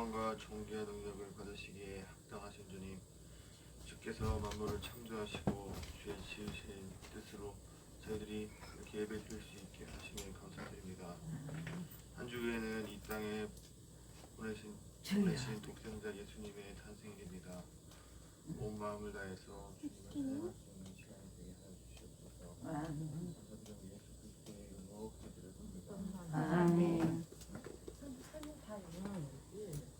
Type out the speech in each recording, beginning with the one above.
영광과 존귀한 능력을 받으시기에 합당하신 주님, 주께서 만물을 창조하시고 주의 지으신 뜻으로 저희들이 이렇게 예배 드릴 수 있게 하시니 감사드립니다. 한 주에는 이 땅에 보내신 독생자 예수님의 탄생일입니다. 온 마음을 다해서 주님을 사랑할 수 있는 시간이 되게 하여 주시옵소서. 감사드리며 예수 그리스도의 이름으로 기도드립니다. 아멘.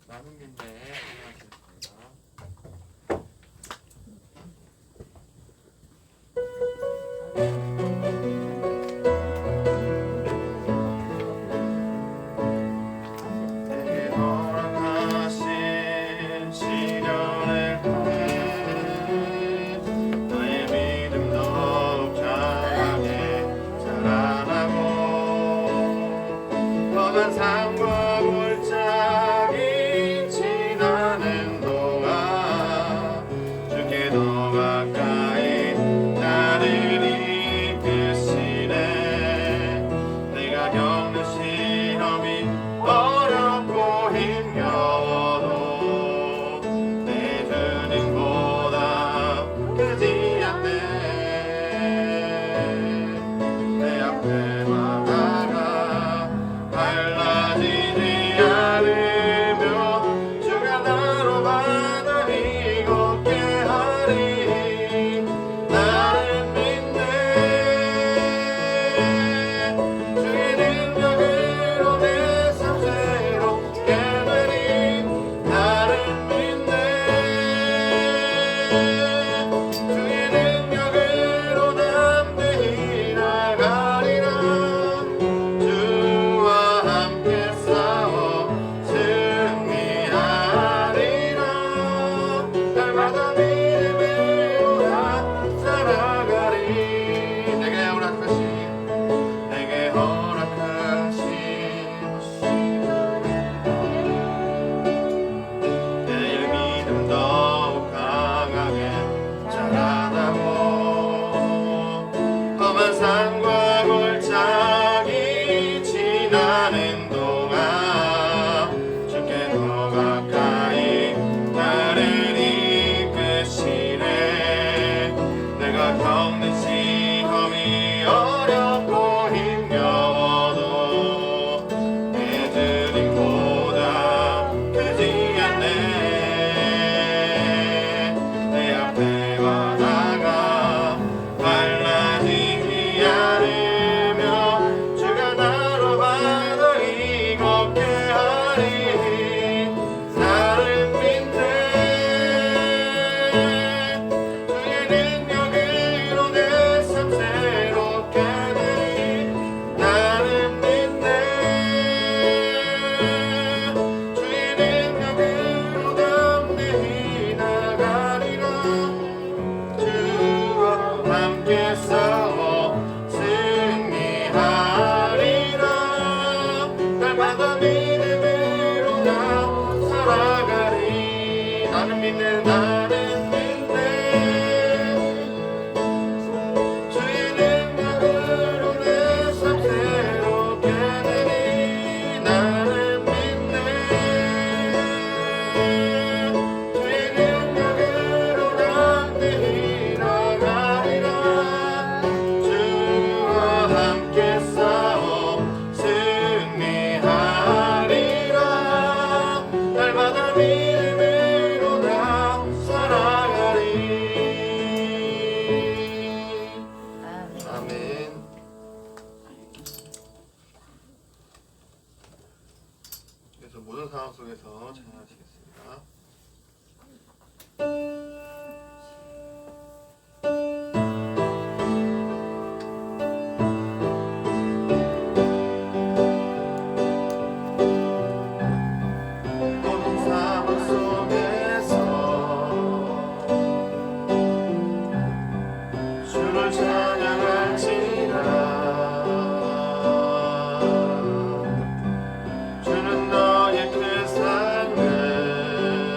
나는 믿네. 안녕하십니까. 삶과 골짜기 지나는 동안 주께 더 가까이 나를 이끄시네. 내가 겪는 시험이 어렵고 힘겨워도 내 주님보다 크지 않네. 내 앞에 바다가 달라지지 않으며 주가 나로 바다를 걷게 하리. 나를 믿네. 주의 능력으로 내 삶 새롭게 되리. 나를 믿네. 주의 능력으로 담대히 나가리라. 날마다 믿음으로 나 살아가리. 내게 허락하신 내 믿음 더욱 강하게 자라나고 험한 산과 골짜기 지나는 동안 주께 더 가까이 나를 이끄시네. 내가 겪는 시험이 어렵고 힘겨워도 내 주님보다 크지 않네. 내 앞에 바다가 갈라지지 않으며 주가 나로 바다를 걷게 하리. 나를 믿네. 주의 능력으로 내 삶 새롭게 되리. 나를 믿네. 주의 능력으로 담대히 나가리라. 주와 함께 싸워 승리하리라. 날마다 믿음으로 나 살아가리. 나는 믿네. 나는 믿네. 주의 능력으로 내 삶 새롭게 되리. 나는 믿네. 주의 능력으로 담대히 나가리라. 주와 함께 싸워 승리하리라. 날마다 믿음으로 나 살아가리. 아멘. 그래서 모든 상황 속에서 찬양하시겠습니다. 모든 상황 속에서 주를 찬양할지라. 주는 너의 그 삶을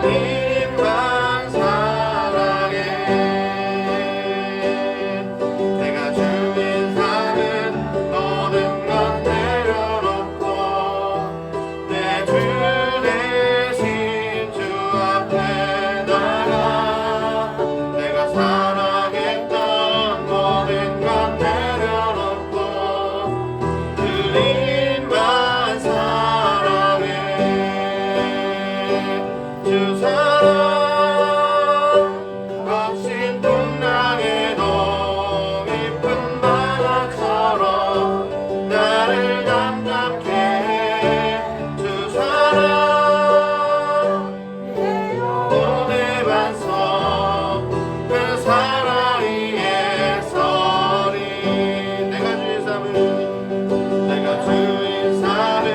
주님만 사랑해. 내가 주인 삼은 모든 것 내려놓고 내 주 대신 주 앞에 나가. 내가 사랑했던 모든 것 내려놓고 주님만 사랑해. 주 사랑 거친 풍랑에도 깊은 바다처럼 나를 담담케 해. 주 사랑 내 영혼의 반석 그 사랑 위에 서리. 내가 주인 삼은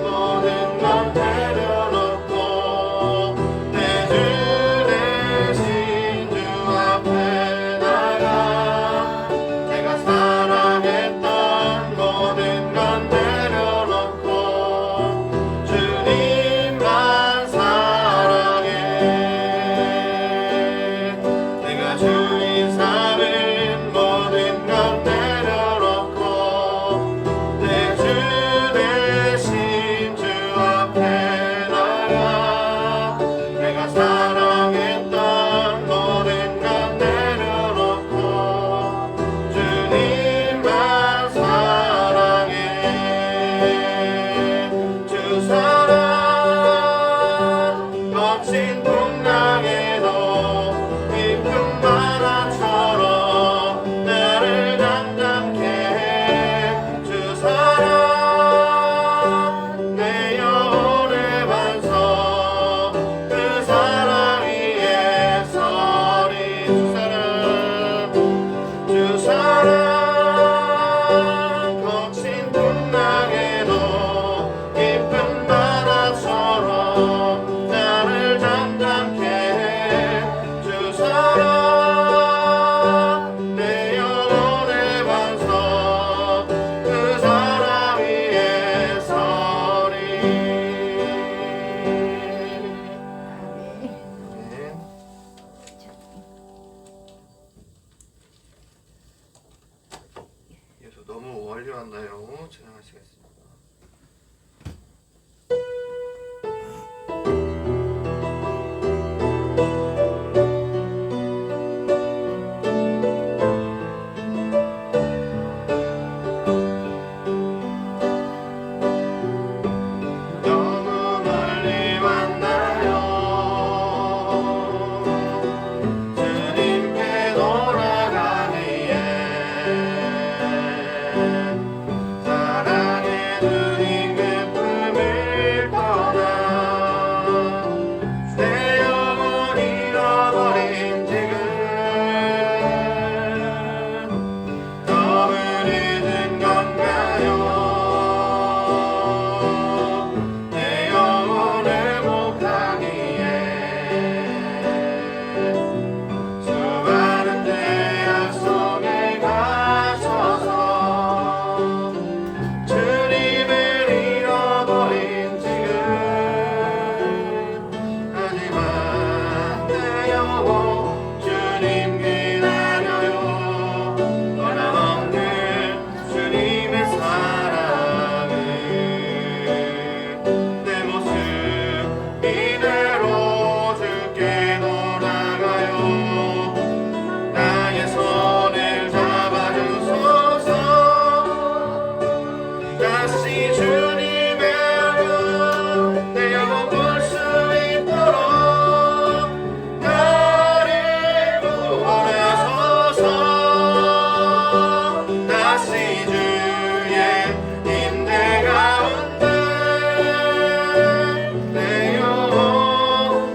모든 것 내려놓고 내 주 대신 주 앞에 나가. 내가 사랑했던 모든 것 내려놓고 주님만 사랑해. 내가 주인 삼은 모든 것 내려놓고 내 주 대신 주 앞에 나가. 내가 사랑했던 모든 것 내려놓고 주님만 사랑해. 주 사랑 거친 풍랑에도 깊은 바다처럼 나를 담담케 해. 주 사랑 내 영혼의 반석 그 사랑 위에 서리. 주 사랑 거친 풍랑에도 깊은 바다처럼 나를 담담케 해. 주 사랑 내 영혼의 반석 그 사랑 위에 서리. 아멘. 예수 너무 완료한나요? 진행하시겠습니다. 너무 멀리 왔나요? 주님께 돌아가기에 사랑의 주님 그 품을 떠나 내 영혼 잃어버린 지금 너무 늦은 건가요? 내 영혼을 목하기에 수많은 죄악 속에 가셔서 주님을 잃어버린 지금. 하지만 내 영혼 주님 기다려요. 변함없는 주님의 사랑을 내 모습 이대로 주께 돌아가요. 나의 손을 잡아주소서. 다시 주님의 얼굴 내 영혼 볼 수 있도록 나를 구원하소서. 다시 주의 임재 가운데 내 영혼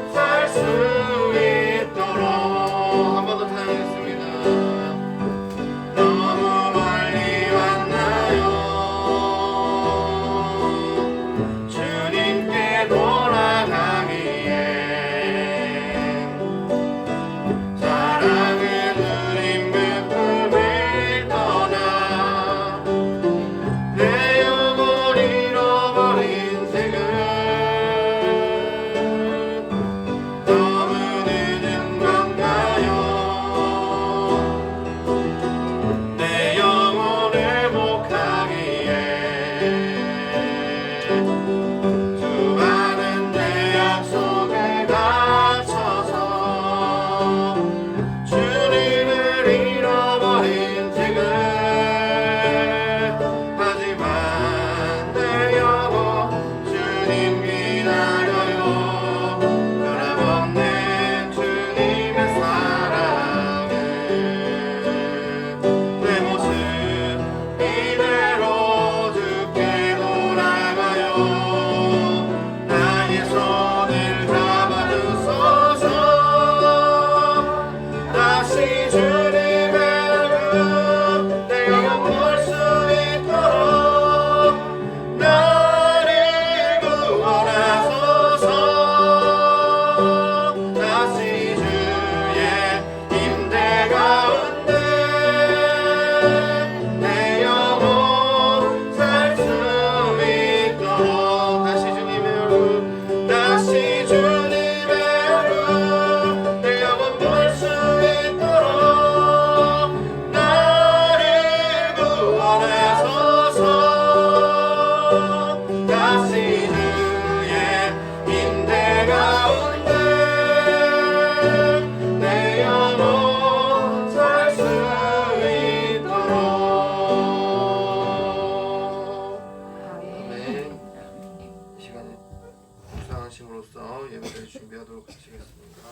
예배를 준비하도록 하시겠습니다.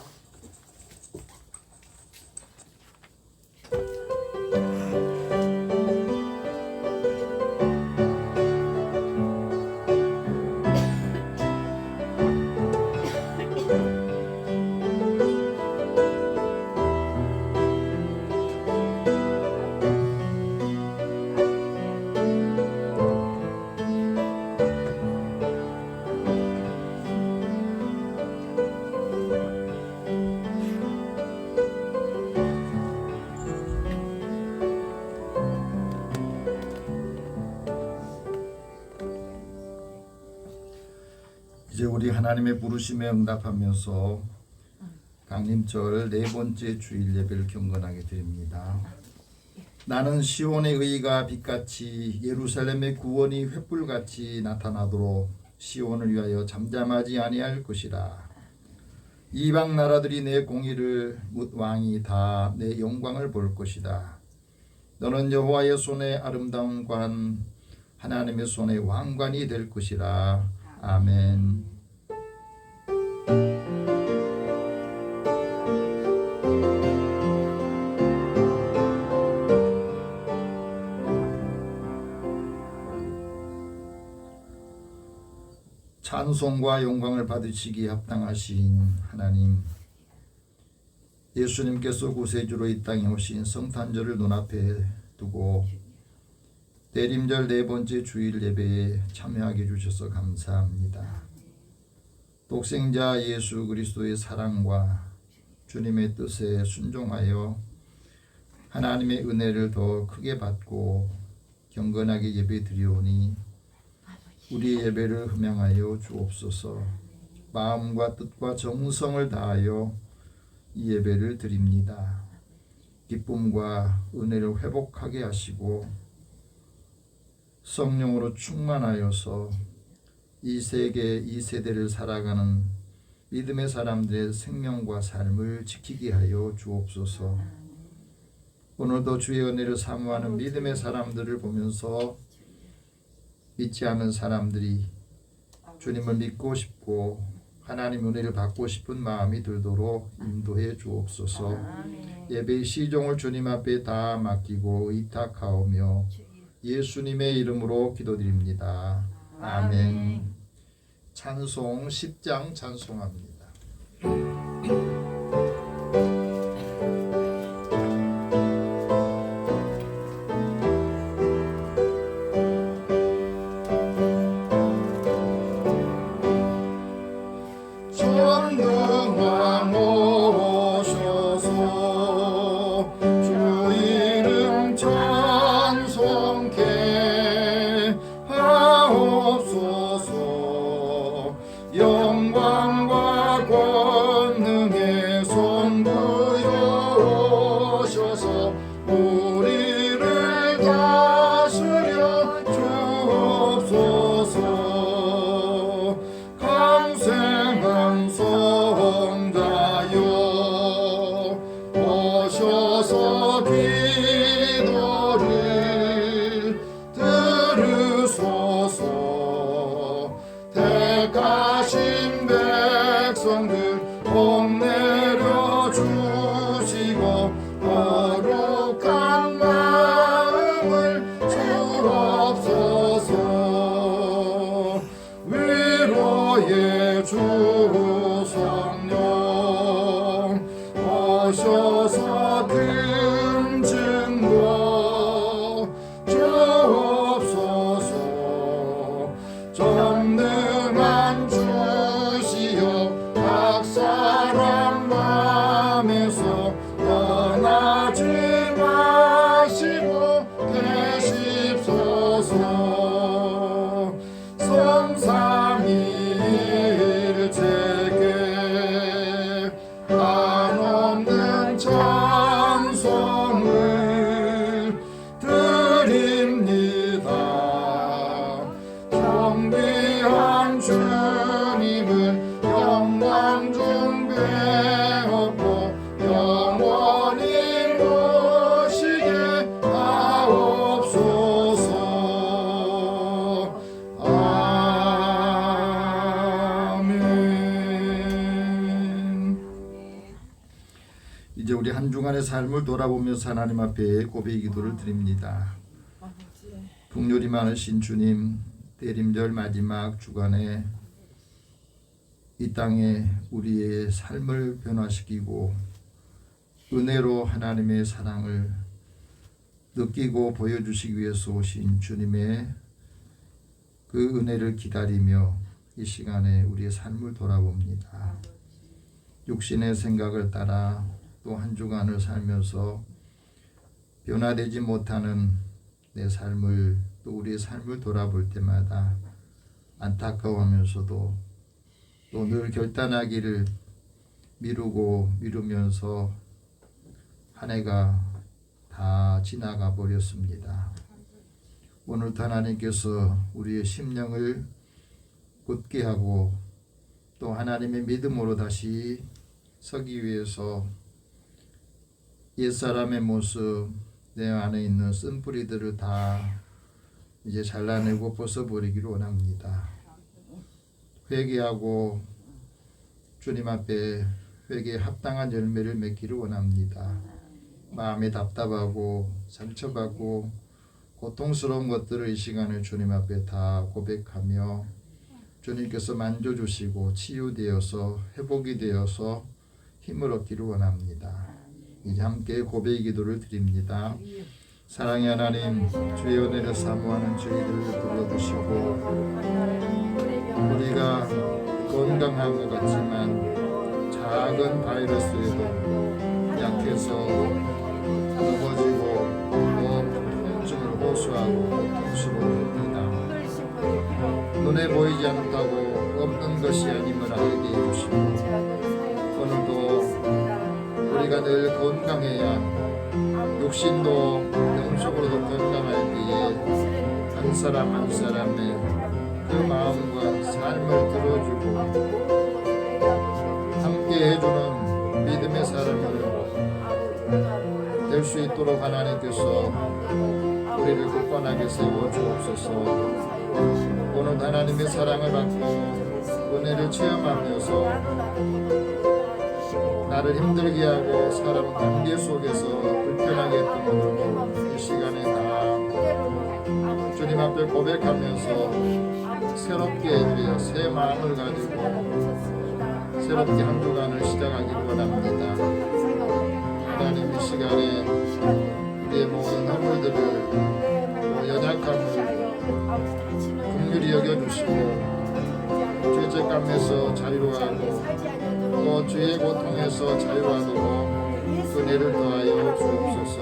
이제 우리 하나님의 부르심에 응답하면서 강림절 네 번째 주일 예배를 경건하게 드립니다. 나는 시온의 의가 빛같이 예루살렘의 구원이 횃불같이 나타나도록 시온을 위하여 잠잠하지 아니할 것이라. 이방 나라들이 내 공의를 묻 왕이 다 내 영광을 볼 것이다. 너는 여호와의 손에 아름다운 관 하나님의 손에 왕관이 될 것이라. 아멘. 찬송과 영광을 받으시기에 합당하신 하나님, 예수님께서 구세주로 이 땅에 오신 성탄절을 눈앞에 두고 대림절 네 번째 주일 예배에 참여하게 해주셔서 감사합니다. 독생자 예수 그리스도의 사랑과 주님의 뜻에 순종하여 하나님의 은혜를 더 크게 받고 경건하게 예배 드리오니 우리의 예배를 흠양하여 주옵소서. 마음과 뜻과 정성을 다하여 이 예배를 드립니다. 기쁨과 은혜를 회복하게 하시고 성령으로 충만하여서 이 세계 이 세대를 살아가는 믿음의 사람들의 생명과 삶을 지키게 하여 주옵소서. 오늘도 주의 은혜를 사모하는 믿음의 사람들을 보면서 믿지 않는 사람들이 주님을 믿고 싶고 하나님 은혜를 받고 싶은 마음이 들도록 인도해 주옵소서. 예배의 시종을 주님 앞에 다 맡기고 의탁하오며 예수님의 이름으로 기도드립니다. 아멘. 찬송 10장 찬송합니다. 전능왕 오셔서 주 이름 찬송케 하옵소서. 영광과 권능의 선부여 오셔서 우리를 다스려 주옵소서. 강생한 성자여 오셔서 기도를 들으소서. 택하신 백성들 복 내려 주시고 거룩한 마음을 주옵소서. 위로의 주 성령 오셔서 금증거 주옵소서. 전능한 주시여 각 사람 마음에서 떠나지 마시고 계십소서. 성삼위일체께 한없는 찬송을 드립니다. 정귀한 주님을 영광 중 배웠고 영원히 모시게 하옵소서. 아멘. 이제 우리 한 주간의 삶을 돌아보면서 하나님 앞에 고백 기도를 드립니다. 풍요리 많으신 주님, 대림절 마지막 주간에 이 땅에 우리의 삶을 변화시키고 은혜로 하나님의 사랑을 느끼고 보여주시기 위해서 오신 주님의 그 은혜를 기다리며 이 시간에 우리의 삶을 돌아봅니다. 육신의 생각을 따라 또 한 주간을 살면서 변화되지 못하는 내 삶을 또 우리의 삶을 돌아볼 때마다 안타까워하면서도 또 늘 결단하기를 미루면서 한 해가 다 지나가 버렸습니다. 오늘도 하나님께서 우리의 심령을 굳게 하고 또 하나님의 믿음으로 다시 서기 위해서 옛사람의 모습, 내 안에 있는 쓴뿌리들을 다 이제 잘라내고 벗어버리기를 원합니다. 회개하고 주님 앞에 회개에 합당한 열매를 맺기를 원합니다. 마음이 답답하고 상처받고 고통스러운 것들을 이 시간에 주님 앞에 다 고백하며 주님께서 만져주시고 치유되어서 회복이 되어서 힘을 얻기를 원합니다. 이제 함께 고백 기도를 드립니다. 사랑의 하나님, 주의 은혜를 사모하는 저희들을 불러주시고 우리가 건강한 것 같지만 작은 바이러스에도 약해서 넘어지고 또 통증을 호소하고 고통스러워합니다. 눈에 보이지 않다고 없는 것이 아님을 알게 해주시고 오늘도 우리가 늘 건강해야 육신도 영적으로도 건강할 때에 한 사람 한 사람의 그 마음과 삶을 들어주고 함께 해주는 믿음의 사람을 될 수 있도록 하나님께서 우리를 굳건하게 세워 주옵소서. 오늘 하나님의 사랑을 받고 은혜를 체험하면서 나를 힘들게 하고 사람 관계 속에서 불편하게 했던 것들도 이 시간에 다 주님 앞에 고백하면서 새롭게 해주려 새 마음을 가지고 새롭게 한 주간을 시작하기를 원합니다. 하나님 이 시간에 우리의 모든 허물들을 연약함을 긍휼히 여겨주시고 죄책감에서 자유하고 또 주의 고통에서 자유하도록 은혜를 더하여 주옵소서.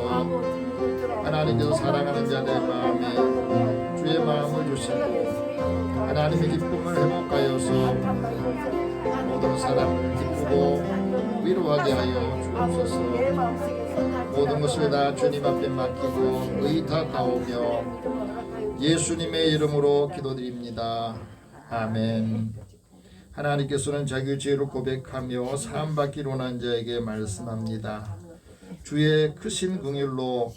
하나님께서 사랑하는 자들의 마음에 주의 마음을 주시고 하나님의 기쁨을 회복하여서 모든 사람을 기쁘고 위로하게 하여 주옵소서. 모든 것을 다 주님 앞에 맡기고 의탁하오며 예수님의 이름으로 기도드립니다. 아멘. 하나님께서는 자기 죄를 고백하며 사함받기 원한 자에게 말씀합니다. 주의 크신 긍휼로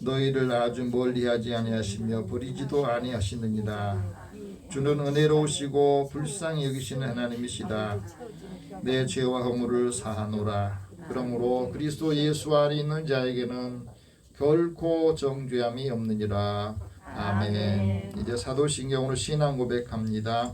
너희를 아주 멀리하지 아니하시며 버리지도 아니하시느니라. 주는 은혜로우시고 불쌍히 여기시는 하나님이시다. 내 죄와 허물을 사하노라. 그러므로 그리스도 예수 안에 있는 자에게는 결코 정죄함이 없느니라. 아멘. 이제 사도신경으로 신앙 고백합니다.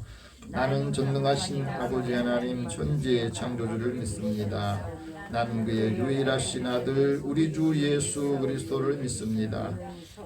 나는 전능하신 아버지 하나님 천지의 창조주를 믿습니다. 나는 그의 유일하신 아들 우리 주 예수 그리스도를 믿습니다.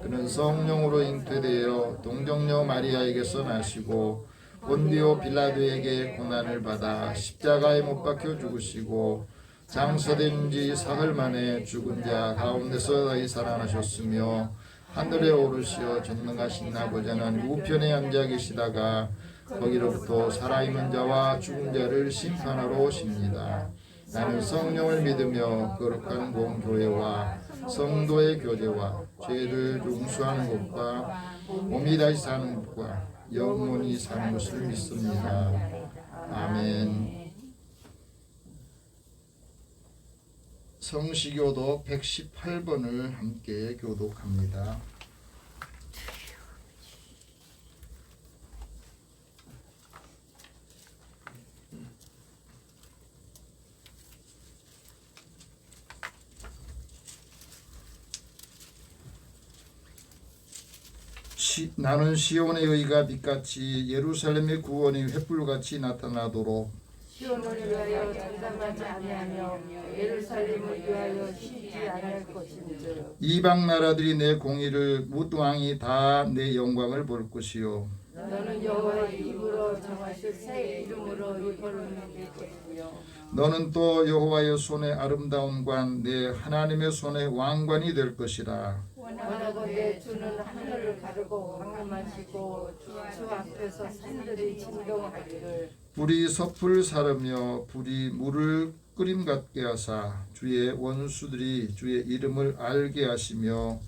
그는 성령으로 잉태되어 동정녀 마리아에게서 나시고 본디오 빌라도에게 고난을 받아 십자가에 못 박혀 죽으시고 장사된 지 사흘 만에 죽은 자 가운데서 다시 살아나셨으며 하늘에 오르시어 전능하신 아버지 하나님 우편에 앉아 계시다가 거기로부터 살아있는 자와 죽은 자를 심판하러 오십니다. 나는 성령을 믿으며 거룩한 공교회와 성도의 교제와 죄를 용서하는 것과 몸이 다시 사는 것과 영원히 사는 것을 믿습니다. 아멘. 성시교도 118번을 함께 교독합니다. 나는 시온의 의가 빛같이 예루살렘의 구원이 횃불같이 나타나도록 시온을 위하여 잠잠하지 아니하며 예루살렘을 위하여 쉬지 아니할 것인즉 이방 나라들이 내 공의를 무도왕이 다 내 영광을 볼 것이요 너는 여호와의 입으로 정하실 새 이름으로 입을 넘길 것이며 너는 또 여호와의 손의 아름다운 관 내 하나님의 손의 왕관이 될 것이라. 원하건대 주는 하늘을 가르고 강림하시고 주 앞에서 산들이 진동하기를 불이 섭을 사르며 불이 물을 끓임 같게 하사 주의 원수들이 주의 이름을 알게 하시며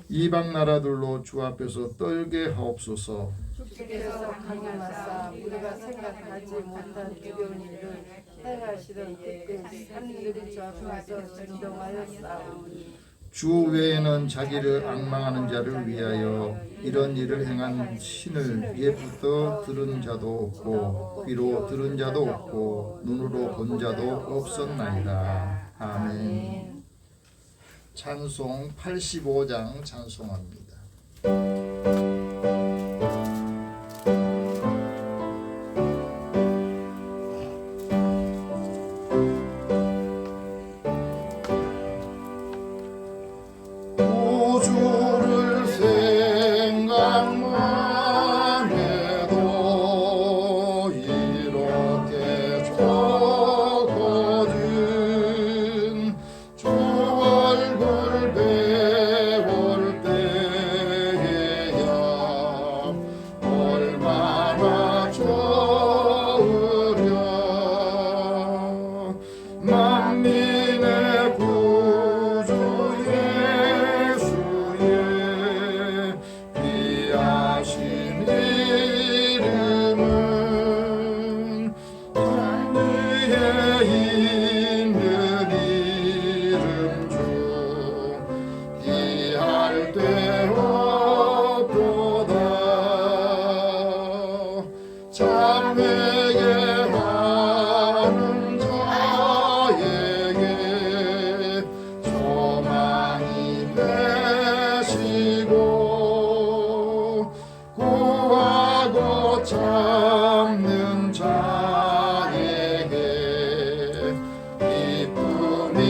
이방 나라들로 주 앞에서 떨게 하옵소서. 주께서 강림하사 우리가 생각하지 못한 두려운 일을 행하시던 그때 산들이 주 앞에서 진동하여 싸우니 주 외에는 자기를 악망하는 자를 위하여 이런 일을 행한 신을 옛부터 들은 자도 없고 귀로 들은 자도 없고 눈으로 본 자도 없었나이다. 아멘. 찬송 85장 찬송합니다. 우주를 생각만 해도 이렇게 좋거든. 주 얼굴 배울 때에야 얼마나 좋으랴. 만민의 구주 예수의 귀하신 이름은 전 위에 있는 이름 중 비할 데 없도다. 참회에 하는 자에게 소망이 되시고 구하고 참는 자에게 기쁨이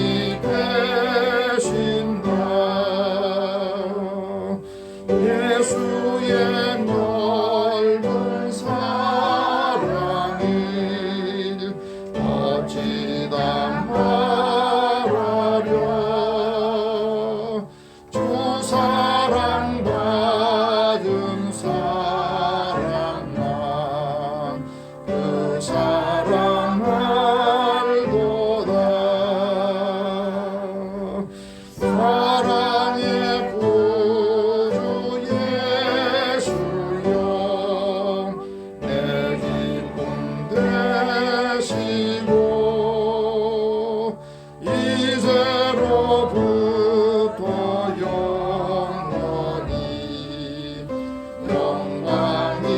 되신다. 예수의 넓은 사랑을 어찌다 말하랴. 주 사랑 받은 사랑만 그 사랑 알도다. 사랑의 구주 예수여 내 기쁨 되시고 이제로부터 영원히 영광이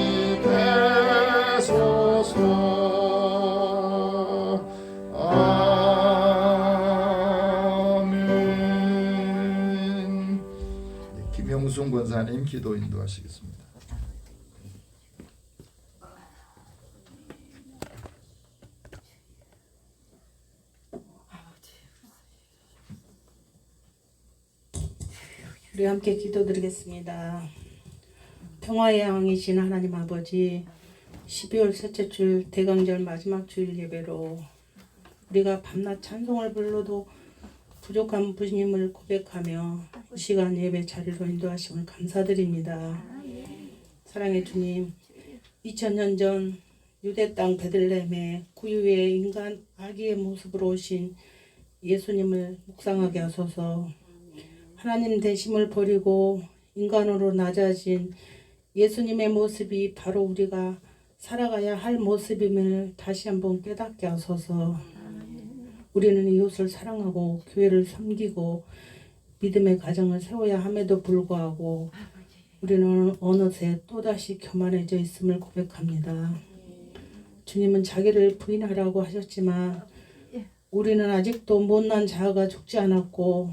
되소서. 아멘. 김영순 권사님 기도 인도하시겠습니다. 우리 함께 기도드리겠습니다. 평화의 왕이신 하나님 아버지, 12월 셋째 주 대강절 마지막 주일 예배로 우리가 밤낮 찬송을 불러도 부족한 부님을 고백하며 이 시간 예배 자리로 인도하심을 감사드립니다. 사랑의 주님, 2000년 전 유대 땅 베들레헴에 구유의 인간 아기의 모습으로 오신 예수님을 묵상하게 하소서. 하나님 되심을 버리고 인간으로 낮아진 예수님의 모습이 바로 우리가 살아가야 할 모습임을 다시 한번 깨닫게 하소서. 우리는 이웃을 사랑하고 교회를 섬기고 믿음의 가정을 세워야 함에도 불구하고 우리는 어느새 또다시 교만해져 있음을 고백합니다. 주님은 자기를 부인하라고 하셨지만 우리는 아직도 못난 자아가 죽지 않았고,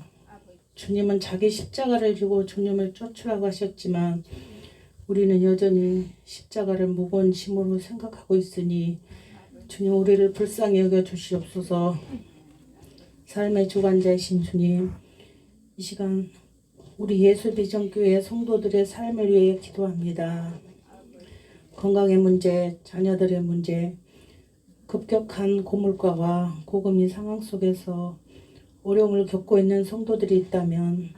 주님은 자기 십자가를 지고 주님을 쫓으라고 하셨지만 우리는 여전히 십자가를 무거운 짐으로 생각하고 있으니 주님 우리를 불쌍히 여겨 주시옵소서. 삶의 주관자이신 주님, 이 시간 우리 예수비전교회 성도들의 삶을 위해 기도합니다. 건강의 문제, 자녀들의 문제, 급격한 고물가와 고금리 상황 속에서 어려움을 겪고 있는 성도들이 있다면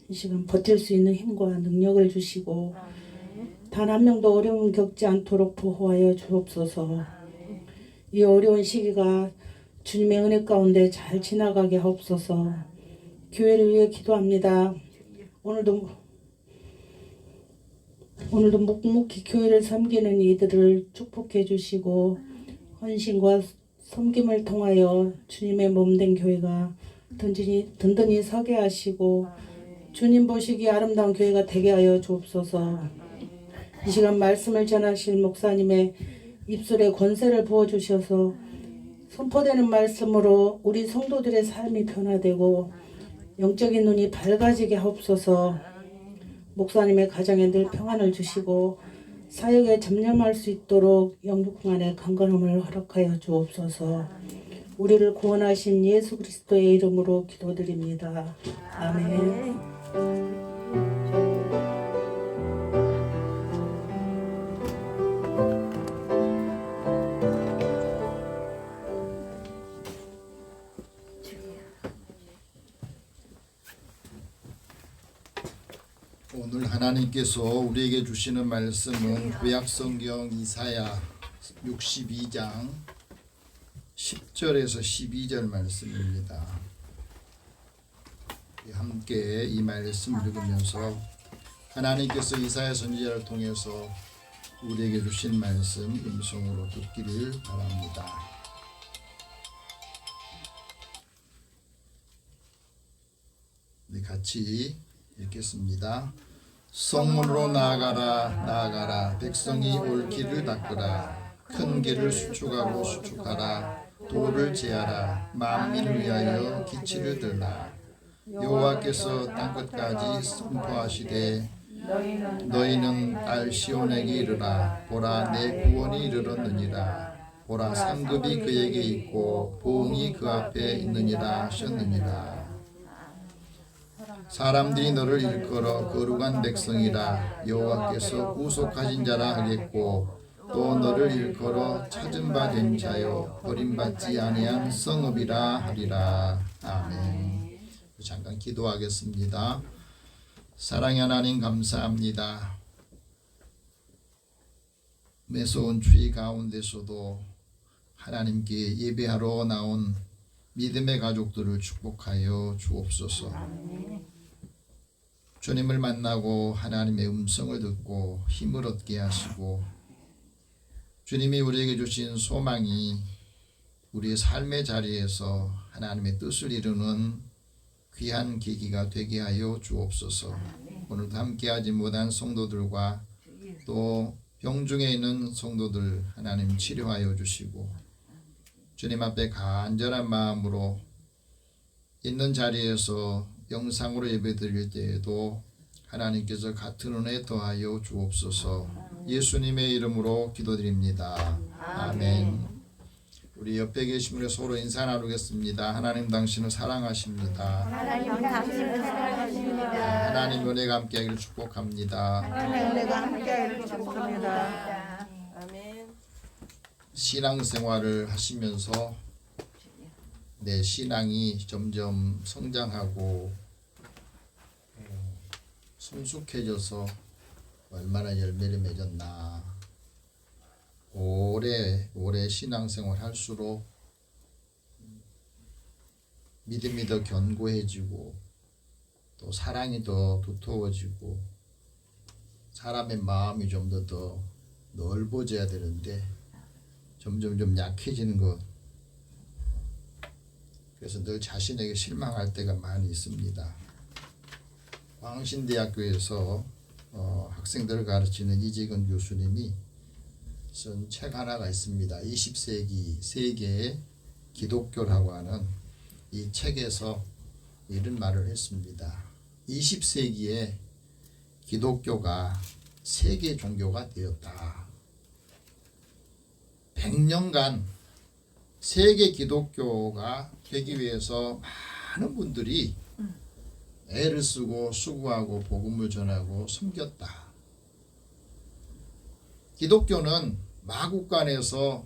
이 시간 버틸 수 있는 힘과 능력을 주시고 단 한 명도 어려움 겪지 않도록 보호하여 주옵소서. 이 어려운 시기가 주님의 은혜 가운데 잘 지나가게 하옵소서. 교회를 위해 기도합니다. 오늘도 묵묵히 교회를 섬기는 이들을 축복해 주시고 헌신과 섬김을 통하여 주님의 몸된 교회가 든든히 서게 하시고 주님 보시기에 아름다운 교회가 되게 하여 주옵소서. 이 시간 말씀을 전하실 목사님의 입술에 권세를 부어주셔서 선포되는 말씀으로 우리 성도들의 삶이 변화되고 영적인 눈이 밝아지게 하옵소서. 목사님의 가정에 늘 평안을 주시고 사역에 전념할 수 있도록 영육간의 강건함을 허락하여 주옵소서. 우리를 구원하신 예수 그리스도의 이름으로 기도드립니다. 아멘. 오늘 하나님께서 우리에게 주시는 말씀은 구약성경 이사야 62장 10절에서 12절 말씀입니다. 함께 이 말씀 읽으면서 하나님께서 이사야 선지자를 통해서 우리에게 주신 말씀 음성으로 듣기를 바랍니다. 네, 같이 읽겠습니다. 성문으로 나아가라 나아가라 백성이 올 길을 닦으라 큰 길을 수축하고 수축하라 도를 제하라 만민을 위하여 기치를 들라 여호와께서 땅끝까지 선포하시되 너희는 알시온에게 이르라 보라 내 구원이 이르렀느니라 보라 상급이 그에게 있고 보응이 그 앞에 있느니라 하셨느니라. 사람들이 너를 일컬어 거룩한 백성이라 여호와께서 구속하신 자라 하겠고 또 너를 일컬어 찾은 바 된 자요 버림받지 아니한 성읍이라 하리라. 아멘. 잠깐 기도하겠습니다. 사랑의 하나님 감사합니다. 매서운 추위 가운데서도 하나님께 예배하러 나온 믿음의 가족들을 축복하여 주옵소서. 주님을 만나고 하나님의 음성을 듣고 힘을 얻게 하시고 주님이 우리에게 주신 소망이 우리의 삶의 자리에서 하나님의 뜻을 이루는 귀한 계기가 되게 하여 주옵소서. 오늘도 함께하지 못한 성도들과 또 병중에 있는 성도들 하나님 치료하여 주시고 주님 앞에 간절한 마음으로 있는 자리에서 영상으로 예배드릴 때에도 하나님께서 같은 은혜 더하여 주옵소서. 예수님의 이름으로 기도드립니다. 아멘. 우리 옆에 계신 분의 서로 인사 나누겠습니다. 하나님 당신을 사랑하십니다. 하나님 당신을 사랑하십니다. 하나님 은혜가 함께하기를 축복합니다. 하나님 은혜가 함께하기를 축복합니다. 아멘. 신앙생활을 하시면서 내 신앙이 점점 성장하고 성숙해져서 얼마나 열매를 맺었나. 오래 신앙생활 할수록 믿음이 더 견고해지고 또 사랑이 더 두터워지고 사람의 마음이 좀 더 넓어져야 되는데 점점 좀 약해지는 것. 그래서 늘 자신에게 실망할 때가 많이 있습니다. 광신대학교에서 학생들을 가르치는 이재근 교수님이 쓴 책 하나가 있습니다. 20세기 세계의 기독교라고 하는 이 책에서 이런 말을 했습니다. 20세기에 기독교가 세계 종교가 되었다. 100년간 세계 기독교가 되기 위해서 많은 분들이 애를 쓰고 수고하고 복음을 전하고 섬겼다. 기독교는 마국간에서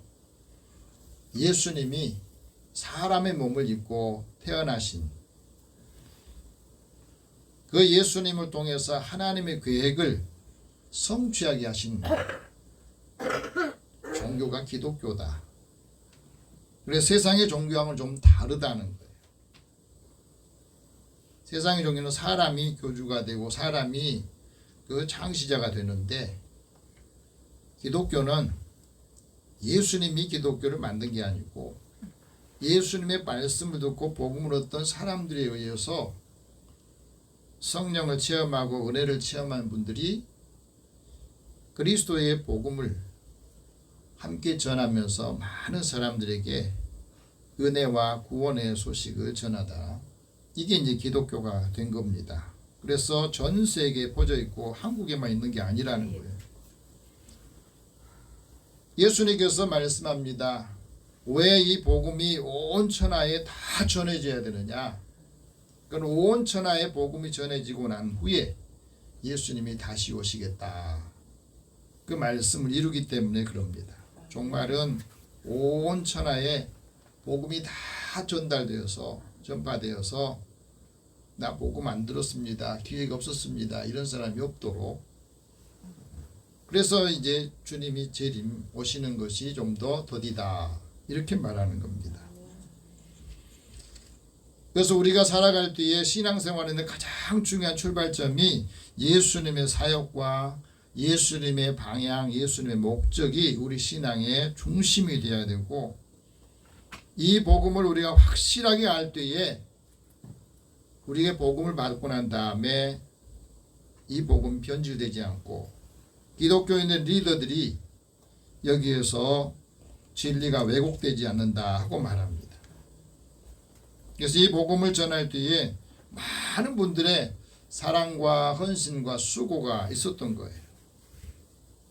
예수님이 사람의 몸을 입고 태어나신 그 예수님을 통해서 하나님의 계획을 성취하게 하신 종교가 기독교다. 그래서 세상의 종교하고는 좀 다르다는 거예요. 세상의 종교는 사람이 교주가 되고 사람이 그 창시자가 되는데, 기독교는 예수님이 기독교를 만든 게 아니고 예수님의 말씀을 듣고 복음을 얻던 사람들에 의해서 성령을 체험하고 은혜를 체험한 분들이 그리스도의 복음을 함께 전하면서 많은 사람들에게 은혜와 구원의 소식을 전하다. 이게 이제 기독교가 된 겁니다. 그래서 전 세계에 퍼져 있고 한국에만 있는 게 아니라는 거예요. 예수님께서 말씀합니다. 왜 이 복음이 온 천하에 다 전해져야 되느냐? 그건 온 천하에 복음이 전해지고 난 후에 예수님이 다시 오시겠다. 그 말씀을 이루기 때문에 그럽니다. 종말은 온 천하에 복음이 다 전달되어서 전파되어서 나 복음 안 들었습니다. 기회가 없었습니다. 이런 사람이 없도록. 그래서 이제 주님이 재림 오시는 것이 좀 더 더디다. 이렇게 말하는 겁니다. 그래서 우리가 살아갈 때에 신앙생활에는 가장 중요한 출발점이 예수님의 사역과 예수님의 방향, 예수님의 목적이 우리 신앙의 중심이 되어야 되고, 이 복음을 우리가 확실하게 알 때에 우리가 복음을 받고 난 다음에 이 복음 변질되지 않고 기독교인의 리더들이 여기에서 진리가 왜곡되지 않는다 하고 말합니다. 그래서 이 복음을 전할 때에 많은 분들의 사랑과 헌신과 수고가 있었던 거예요.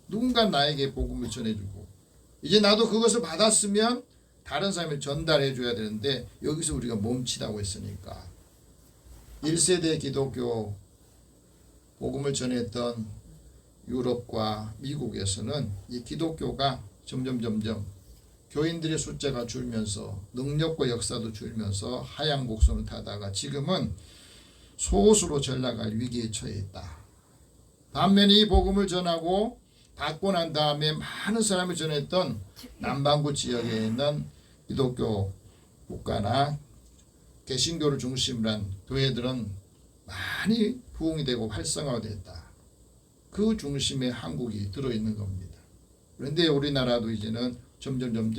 누군가 나에게 복음을 전해주고 이제 나도 그것을 받았으면 다른 사람에 전달해 줘야 되는데 여기서 우리가 멈칫하고 있으니까 1세대 기독교 복음을 전했던 유럽과 미국에서는 이 기독교가 점점 교인들의 숫자가 줄면서 능력과 역사도 줄면서 하향 곡선을 타다가 지금은 소수로 전락할 위기에 처해 있다. 반면에 이 복음을 전하고 받고 난 다음에 많은 사람이 전했던 남반구 지역에 있는 기독교 국가나 개신교를 중심으로 한 교회들은 많이 부흥이 되고 활성화됐다. 그 중심에 한국이 들어있는 겁니다. 그런데 우리나라도 이제는 점점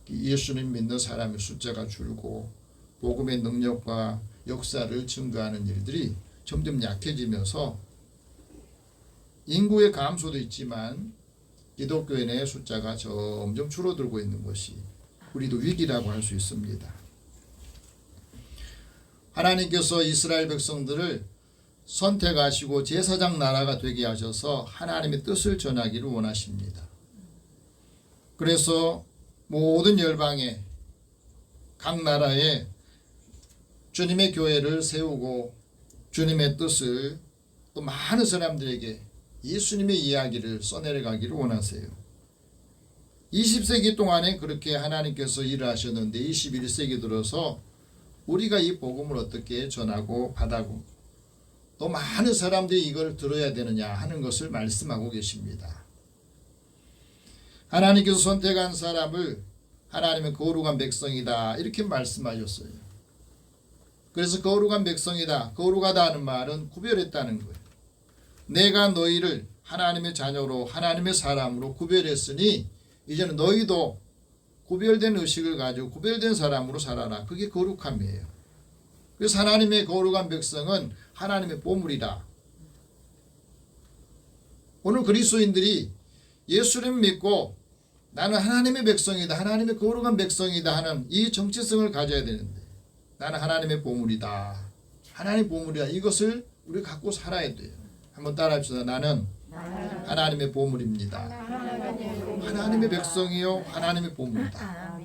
예수님 믿는 사람의 숫자가 줄고 복음의 능력과 역사를 증거하는 일들이 점점 약해지면서 인구의 감소도 있지만 기독교인의 숫자가 점점 줄어들고 있는 것이 우리도 위기라고 할 수 있습니다. 하나님께서 이스라엘 백성들을 선택하시고 제사장 나라가 되게 하셔서 하나님의 뜻을 전하기를 원하십니다. 그래서 모든 열방에 각 나라에 주님의 교회를 세우고 주님의 뜻을 또 많은 사람들에게 예수님의 이야기를 써내려가기를 원하세요. 20세기 동안에 그렇게 하나님께서 일을 하셨는데 21세기 들어서 우리가 이 복음을 어떻게 전하고 받아고 또 많은 사람들이 이걸 들어야 되느냐 하는 것을 말씀하고 계십니다. 하나님께서 선택한 사람을 하나님의 거룩한 백성이다 이렇게 말씀하셨어요. 그래서 거룩한 백성이다, 거룩하다 하는 말은 구별했다는 거예요. 내가 너희를 하나님의 자녀로 하나님의 사람으로 구별했으니 이제는 너희도 구별된 의식을 가지고 구별된 사람으로 살아라. 그게 거룩함이에요. 그래서 하나님의 거룩한 백성은 하나님의 보물이다. 오늘 그리스도인들이 예수를 믿고 나는 하나님의 백성이다, 하나님의 거룩한 백성이다 하는 이 정체성을 가져야 되는데 나는 하나님의 보물이다, 하나님의 보물이다, 이것을 우리가 갖고 살아야 돼요. 한번 따라합시다. 나는 하나님의 보물입니다. 하나님의 백성이요 하나님의 보물이다.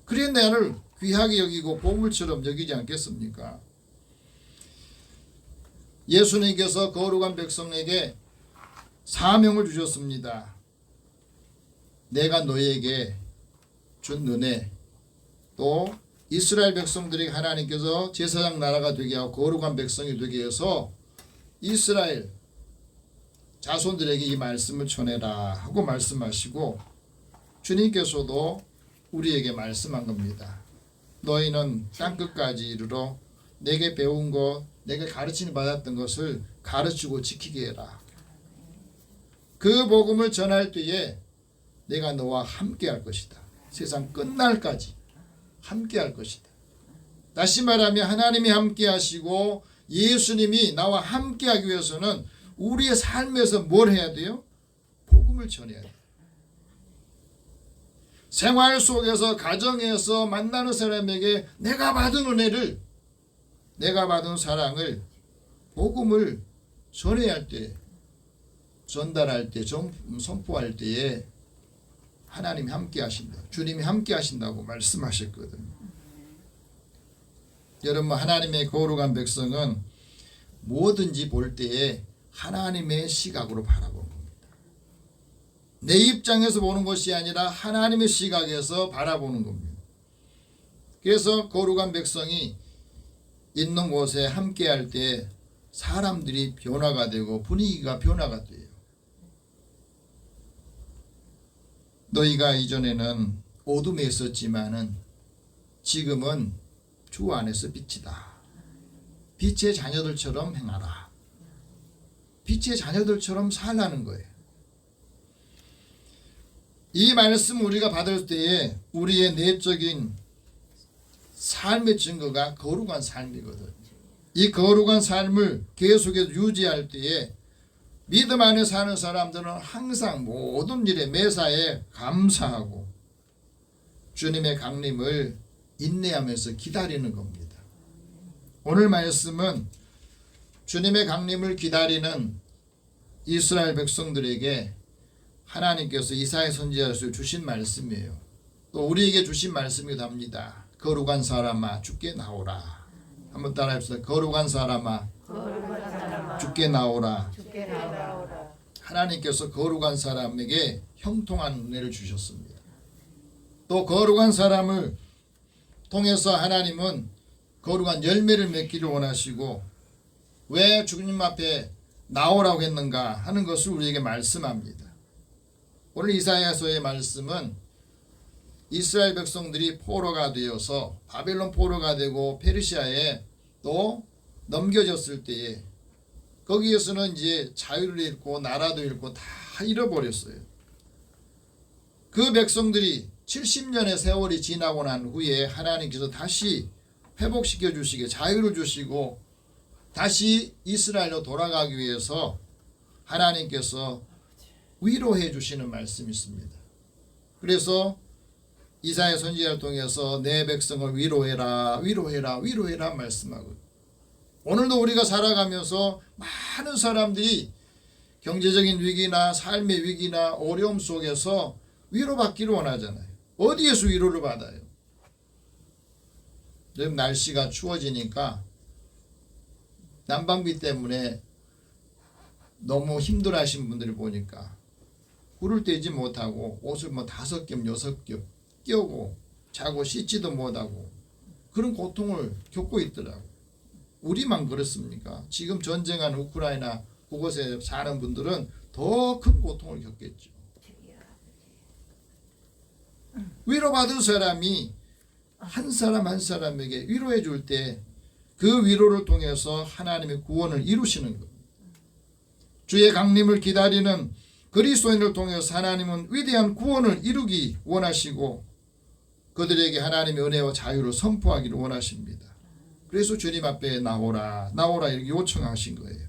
그래 나를 귀하게 여기고 보물처럼 여기지 않겠습니까? 예수님께서 거룩한 백성에게 사명을 주셨습니다. 내가 너에게 준 은혜, 또 이스라엘 백성들에게 하나님께서 제사장 나라가 되게 하고 거룩한 백성이 되게 해서 이스라엘 자손들에게 이 말씀을 전해라 하고 말씀하시고, 주님께서도 우리에게 말씀한 겁니다. 너희는 땅끝까지 이르러 내게 배운 것, 내게 가르침을 받았던 것을 가르치고 지키게 해라. 그 복음을 전할 때에 내가 너와 함께 할 것이다. 세상 끝날까지 함께 할 것이다. 다시 말하면 하나님이 함께 하시고 예수님이 나와 함께 하기 위해서는 우리의 삶에서 뭘 해야 돼요? 복음을 전해야 돼요. 생활 속에서, 가정에서 만나는 사람에게 내가 받은 은혜를, 내가 받은 사랑을, 복음을 전해야 할 때, 전달할 때, 선포할 때에 하나님이 함께 하신다. 주님이 함께 하신다고 말씀하셨거든요. 여러분, 하나님의 거룩한 백성은 뭐든지 볼 때에 하나님의 시각으로 바라보는 겁니다. 내 입장에서 보는 것이 아니라 하나님의 시각에서 바라보는 겁니다. 그래서 거룩한 백성이 있는 곳에 함께 할 때 사람들이 변화가 되고 분위기가 변화가 돼요. 너희가 이전에는 어둠에 있었지만은 지금은 주 안에서 빛이다. 빛의 자녀들처럼 행하라. 빛의 자녀들처럼 살라는 거예요. 이 말씀 우리가 받을 때에 우리의 내적인 삶의 증거가 거룩한 삶이거든. 이 거룩한 삶을 계속해서 유지할 때에 믿음 안에 사는 사람들은 항상 모든 일에 매사에 감사하고 주님의 강림을 인내하면서 기다리는 겁니다. 오늘 말씀은 주님의 강림을 기다리는 이스라엘 백성들에게 하나님께서 이사야 선지자로서 주신 말씀이에요. 또 우리에게 주신 말씀이기도 합니다. 거룩한 사람아 주께 나오라. 한번 따라합시다. 거룩한 사람아 주께 나오라. 하나님께서 거룩한 사람에게 형통한 은혜를 주셨습니다. 또 거룩한 사람을 통해서 하나님은 거룩한 열매를 맺기를 원하시고, 왜 주님 앞에 나오라고 했는가 하는 것을 우리에게 말씀합니다. 오늘 이사야서의 말씀은 이스라엘 백성들이 포로가 되어서 바벨론 포로가 되고 페르시아에 또 넘겨졌을 때에 거기에서는 이제 자유를 잃고 나라도 잃고 다 잃어버렸어요. 그 백성들이 70년의 세월이 지나고 난 후에 하나님께서 다시 회복시켜 주시게 자유를 주시고 다시 이스라엘로 돌아가기 위해서 하나님께서 위로해 주시는 말씀이 있습니다. 그래서 이사야 선지자를 통해서 내 백성을 위로해라 위로해라 위로해라 말씀하고, 오늘도 우리가 살아가면서 많은 사람들이 경제적인 위기나 삶의 위기나 어려움 속에서 위로받기를 원하잖아요. 어디에서 위로를 받아요? 요즘 날씨가 추워지니까 난방비 때문에 너무 힘들어하시는 분들을 보니까 굴을 떼지 못하고 옷을 5겹 6겹 끼우고 자고 씻지도 못하고 그런 고통을 겪고 있더라고. 우리만 그렇습니까? 지금 전쟁하는 우크라이나 그곳에 사는 분들은 더 큰 고통을 겪겠죠. 위로받은 사람이 한 사람 한 사람에게 위로해 줄 때 그 위로를 통해서 하나님의 구원을 이루시는 겁니다. 주의 강림을 기다리는 그리스도인을 통해서 하나님은 위대한 구원을 이루기 원하시고 그들에게 하나님의 은혜와 자유를 선포하기를 원하십니다. 그래서 주님 앞에 나오라 나오라 이렇게 요청하신 거예요.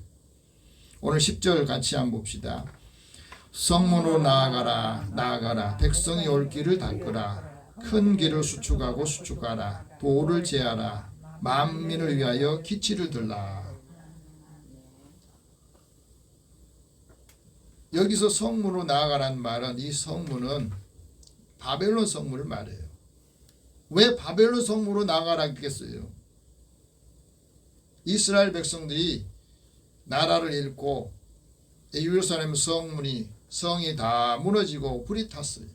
오늘 10절 같이 한번 봅시다. 성문으로 나아가라 나아가라 백성이 올 길을 닦으라 큰 길을 수축하고 수축하라 도를 제하라 만민을 위하여 기치를 들라. 여기서 성문으로 나아가라는 말은 이 성문은 바벨론 성문을 말해요. 왜 바벨론 성문으로 나아가라 했겠어요? 이스라엘 백성들이 나라를 잃고 예루살렘 성이 다 무너지고 불이 탔어요.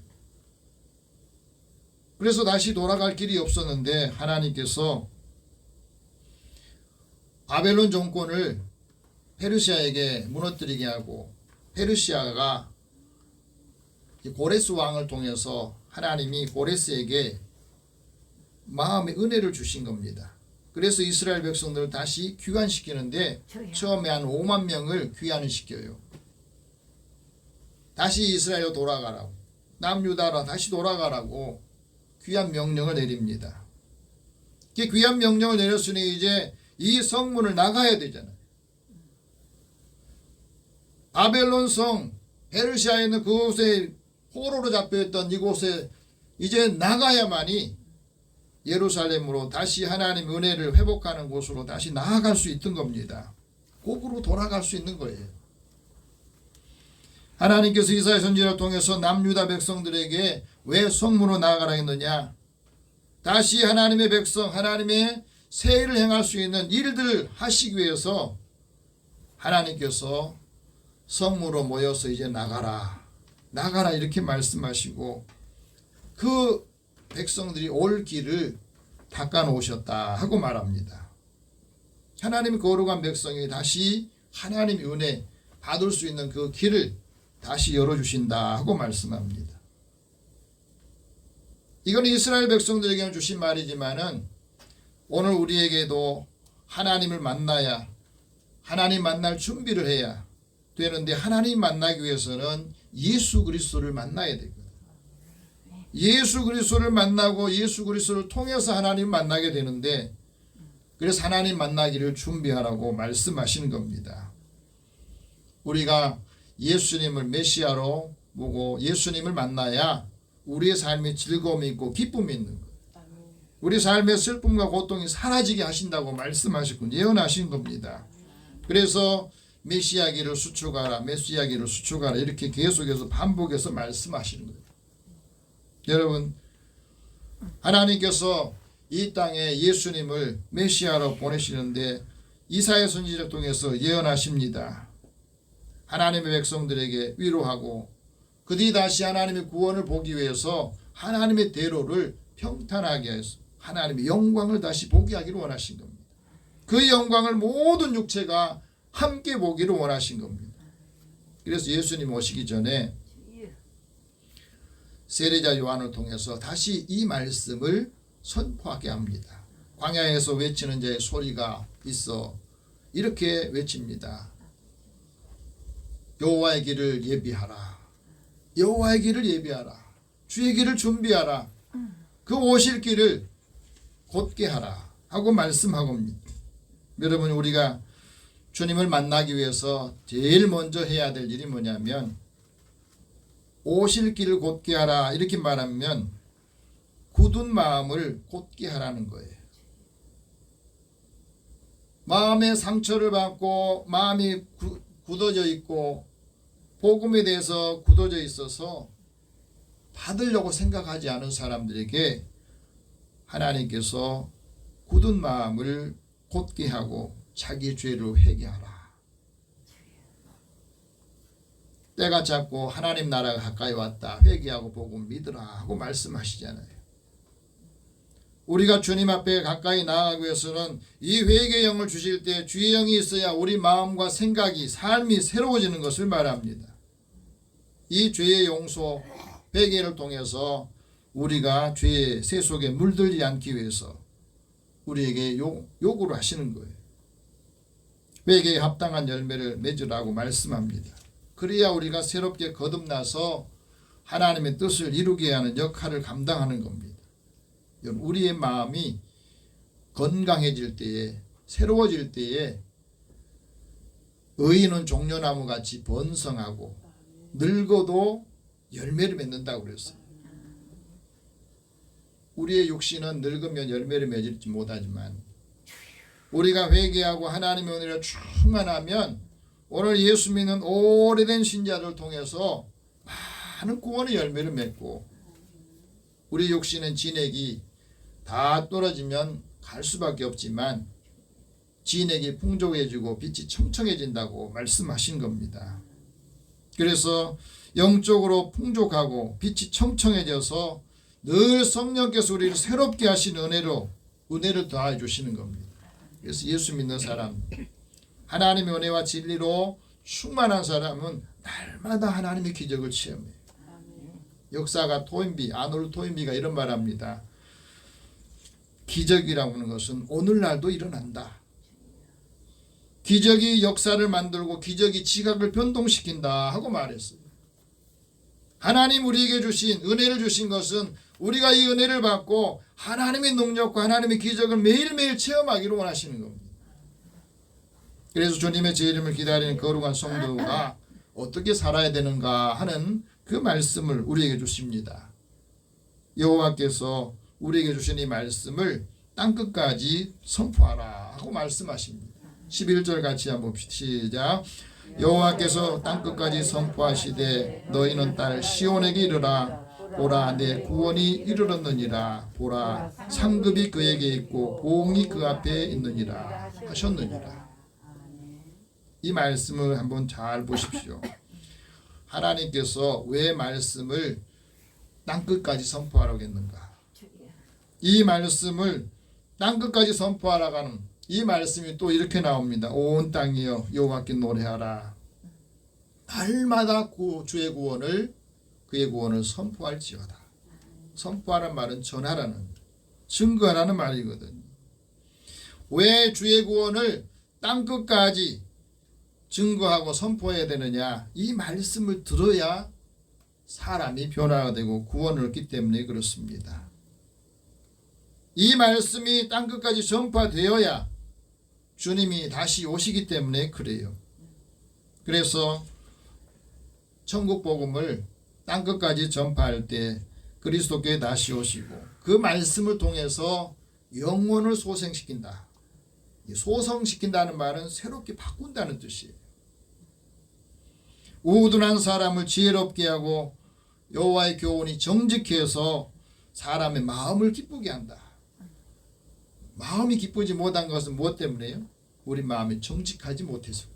그래서 다시 돌아갈 길이 없었는데 하나님께서 바벨론 정권을 페르시아에게 무너뜨리게 하고 페르시아가 고레스 왕을 통해서 하나님이 고레스에게 마음의 은혜를 주신 겁니다. 그래서 이스라엘 백성들을 다시 귀환시키는데 처음에 한 5만 명을 귀환을 시켜요. 다시 이스라엘로 돌아가라고, 남유다로 다시 돌아가라고 귀환 명령을 내립니다. 그 귀환 명령을 내렸으니 이제 이 성문을 나가야 되잖아요. 바벨론 성, 페르시아에 있는 그곳에 포로로 잡혀있던 이곳에 이제 나가야만이 예루살렘으로 다시 하나님의 은혜를 회복하는 곳으로 다시 나아갈 수 있던 겁니다. 곡으로 돌아갈 수 있는 거예요. 하나님께서 이사야 선지자를 통해서 남유다 백성들에게 왜 성문으로 나아가라 했느냐? 다시 하나님의 백성, 하나님의 새 일을 행할 수 있는 일들을 하시기 위해서 하나님께서 성문으로 모여서 이제 나가라 이렇게 말씀하시고 그 백성들이 올 길을 닦아 놓으셨다 하고 말합니다. 하나님의 거룩한 백성이 다시 하나님의 은혜 받을 수 있는 그 길을 다시 열어주신다 하고 말씀합니다. 이건 이스라엘 백성들에게는 주신 말이지만은 오늘 우리에게도 하나님을 만나야, 하나님 만날 준비를 해야 되는데, 하나님 만나기 위해서는 예수 그리스도를 만나야 되거든요. 예수 그리스도를 만나고 예수 그리스도를 통해서 하나님 만나게 되는데, 그래서 하나님 만나기를 준비하라고 말씀하시는 겁니다. 우리가 예수님을 메시아로 보고 예수님을 만나야 우리의 삶에 즐거움이 있고 기쁨이 있는 거예요. 우리 삶의 슬픔과 고통이 사라지게 하신다고 말씀하시고 예언하신 겁니다. 그래서 메시아기를 수축하라, 메시아기를 수축하라 이렇게 계속해서 반복해서 말씀하시는 거예요. 여러분, 하나님께서 이 땅에 예수님을 메시아로 보내시는데 이사야 선지자를 통해서 예언하십니다. 하나님의 백성들에게 위로하고 그들이 다시 하나님의 구원을 보기 위해서 하나님의 대로를 평탄하게 해서 하나님의 영광을 다시 보게 하기를 원하신 겁니다. 그 영광을 모든 육체가 함께 보기를 원하신 겁니다. 그래서 예수님 오시기 전에 세례자 요한을 통해서 다시 이 말씀을 선포하게 합니다. 광야에서 외치는 자의 소리가 있어 이렇게 외칩니다. 여호와의 길을 예비하라. 여호와의 길을 예비하라. 주의 길을 준비하라. 그 오실 길을 곧게 하라 하고 말씀하고 있습니다. 여러분, 우리가 주님을 만나기 위해서 제일 먼저 해야 될 일이 뭐냐면 오실 길을 곧게 하라 이렇게 말하면 굳은 마음을 곧게 하라는 거예요. 마음의 상처를 받고 마음이 굳어져 있고 복음에 대해서 굳어져 있어서 받으려고 생각하지 않은 사람들에게 하나님께서 굳은 마음을 곧게 하고 자기 죄를 회개하라. 때가 찼고 하나님 나라가 가까이 왔다. 회개하고 복음 믿으라 하고 말씀하시잖아요. 우리가 주님 앞에 가까이 나아가기 위해서는 이 회개의 영을 주실 때 주의 영이 있어야 우리 마음과 생각이 삶이 새로워지는 것을 말합니다. 이 죄의 용서 회개를 통해서 우리가 죄의 새 속에 물들지 않기 위해서 우리에게 요구를 하시는 거예요. 회개에 합당한 열매를 맺으라고 말씀합니다. 그래야 우리가 새롭게 거듭나서 하나님의 뜻을 이루게 하는 역할을 감당하는 겁니다. 우리의 마음이 건강해질 때에, 새로워질 때에 의인은 종려나무 같이 번성하고 늙어도 열매를 맺는다고 그랬어요. 우리의 육신은 늙으면 열매를 맺을지 못하지만 우리가 회개하고 하나님의 은혜를 충만하면 오늘 예수 믿는 오래된 신자들 통해서 많은 구원의 열매를 맺고 우리 육신은 진액이 다 떨어지면 갈 수밖에 없지만 진액이 풍족해지고 빛이 청청해진다고 말씀하신 겁니다. 그래서 영적으로 풍족하고 빛이 청청해져서 늘 성령께서 우리를 새롭게 하신 은혜를 더해 주시는 겁니다. 그래서 예수 믿는 사람, 하나님의 은혜와 진리로 충만한 사람은 날마다 하나님의 기적을 체험해요. 역사가 아놀드 토인비가 이런 말합니다. 기적이라고 하는 것은 오늘날도 일어난다. 기적이 역사를 만들고 기적이 지각을 변동시킨다 하고 말했어요. 하나님 우리에게 주신 은혜를 주신 것은 우리가 이 은혜를 받고 하나님의 능력과 하나님의 기적을 매일매일 체험하기를 원하시는 겁니다. 그래서 주님의 제 이름을 기다리는 거룩한 성도가 어떻게 살아야 되는가 하는 그 말씀을 우리에게 주십니다. 여호와께서 우리에게 주신 이 말씀을 땅끝까지 선포하라 하고 말씀하십니다. 11절 같이 한번 시작. 여호와께서 땅끝까지 선포하시되 너희는 딸 시온에게 이르라. 보라 내 구원이 이르렀느니라. 보라 상급이 그에게 있고 보응이 그 앞에 있느니라 하셨느니라. 이 말씀을 한번 잘 보십시오. 하나님께서 왜 말씀을 땅끝까지 선포하라고 했는가? 이 말씀을 땅끝까지 선포하라고 하는 이 말씀이 또 이렇게 나옵니다. 온 땅이여 여호와께 노래하라. 날마다 주의 구원을 그의 구원을 선포할지어다. 선포하라는 말은 전하라는 증거하라는 말이거든요. 왜 주의 구원을 땅끝까지 증거하고 선포해야 되느냐? 이 말씀을 들어야 사람이 변화가 되고 구원을 얻기 때문에 그렇습니다. 이 말씀이 땅끝까지 전파되어야 주님이 다시 오시기 때문에 그래요. 그래서 천국 복음을 땅끝까지 전파할 때 그리스도께 다시 오시고 그 말씀을 통해서 영혼을 소생시킨다. 소성시킨다는 말은 새롭게 바꾼다는 뜻이에요. 우둔한 사람을 지혜롭게 하고 여호와의 교훈이 정직히 해서 사람의 마음을 기쁘게 한다. 마음이 기쁘지 못한 것은 무엇 때문에요? 우리 마음이 정직하지 못해서.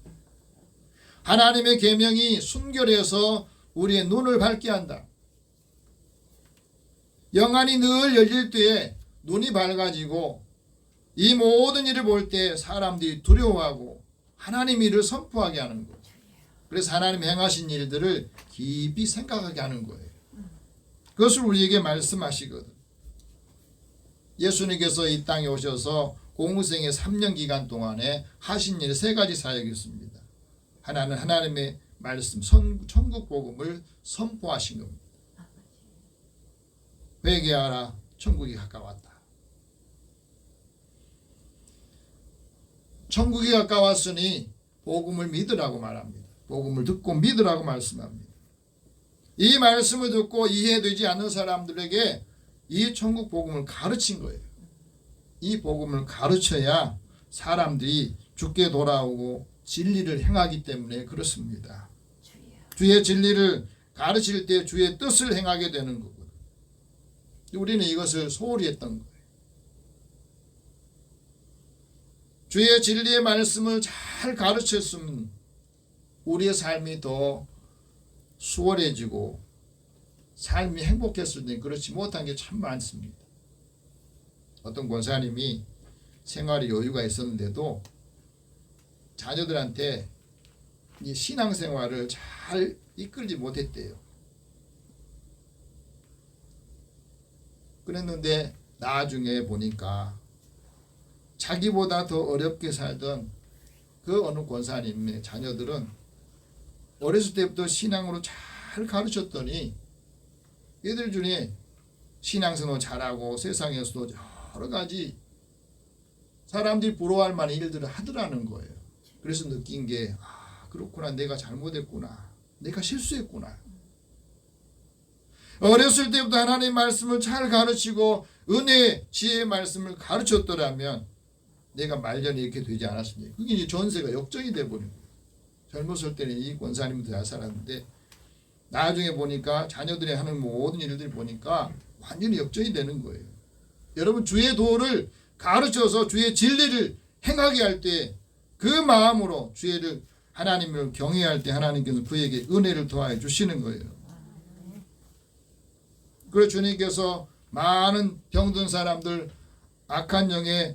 하나님의 계명이 순결해서 우리의 눈을 밝게 한다. 영안이 늘 열릴 때에 눈이 밝아지고 이 모든 일을 볼 때 사람들이 두려워하고 하나님 일을 선포하게 하는 거예요. 그래서 하나님 행하신 일들을 깊이 생각하게 하는 거예요. 그것을 우리에게 말씀하시거든. 예수님께서 이 땅에 오셔서 공생의 3년 기간 동안에 하신 일 3가지 사역이 있습니다. 하나는 하나님의 말씀, 천국 복음을 선포하신 겁니다. 회개하라, 천국이 가까웠다. 천국이 가까웠으니 복음을 믿으라고 말합니다. 복음을 듣고 믿으라고 말씀합니다. 이 말씀을 듣고 이해되지 않는 사람들에게 이 천국 복음을 가르친 거예요. 이 복음을 가르쳐야 사람들이 주께 돌아오고 진리를 행하기 때문에 그렇습니다. 주의 진리를 가르칠 때 주의 뜻을 행하게 되는 거거든요. 우리는 이것을 소홀히 했던 거예요. 주의 진리의 말씀을 잘 가르쳤으면 우리의 삶이 더 수월해지고 삶이 행복했을 때 그렇지 못한 게 참 많습니다. 어떤 권사님이 생활에 여유가 있었는데도 자녀들한테 이 신앙생활을 잘 이끌지 못했대요. 그랬는데 나중에 보니까 자기보다 더 어렵게 살던 그 어느 권사님의 자녀들은 어렸을 때부터 신앙으로 잘 가르쳤더니 얘들 중에 신앙생활 잘하고 세상에서도 여러 가지 사람들이 부러워할 만한 일들을 하더라는 거예요. 그래서 느낀 게 그렇구나, 내가 잘못했구나, 내가 실수했구나. 어렸을 때부터 하나님의 말씀을 잘 가르치고 은혜, 지혜의 말씀을 가르쳤더라면 내가 말년에 이렇게 되지 않았습니까? 그게 이제 전세가 역정이 돼버린 거예요. 젊었을 때는 이 권사님도 잘 살았는데 나중에 보니까 자녀들이 하는 모든 일들이 보니까 완전히 역전이 되는 거예요. 여러분 주의 도를 가르쳐서 주의 진리를 행하게 할 때 그 마음으로 주의를 하나님을 경외할 때 하나님께서 그에게 은혜를 더하여 주시는 거예요. 그래서 주님께서 많은 병든 사람들, 악한 영에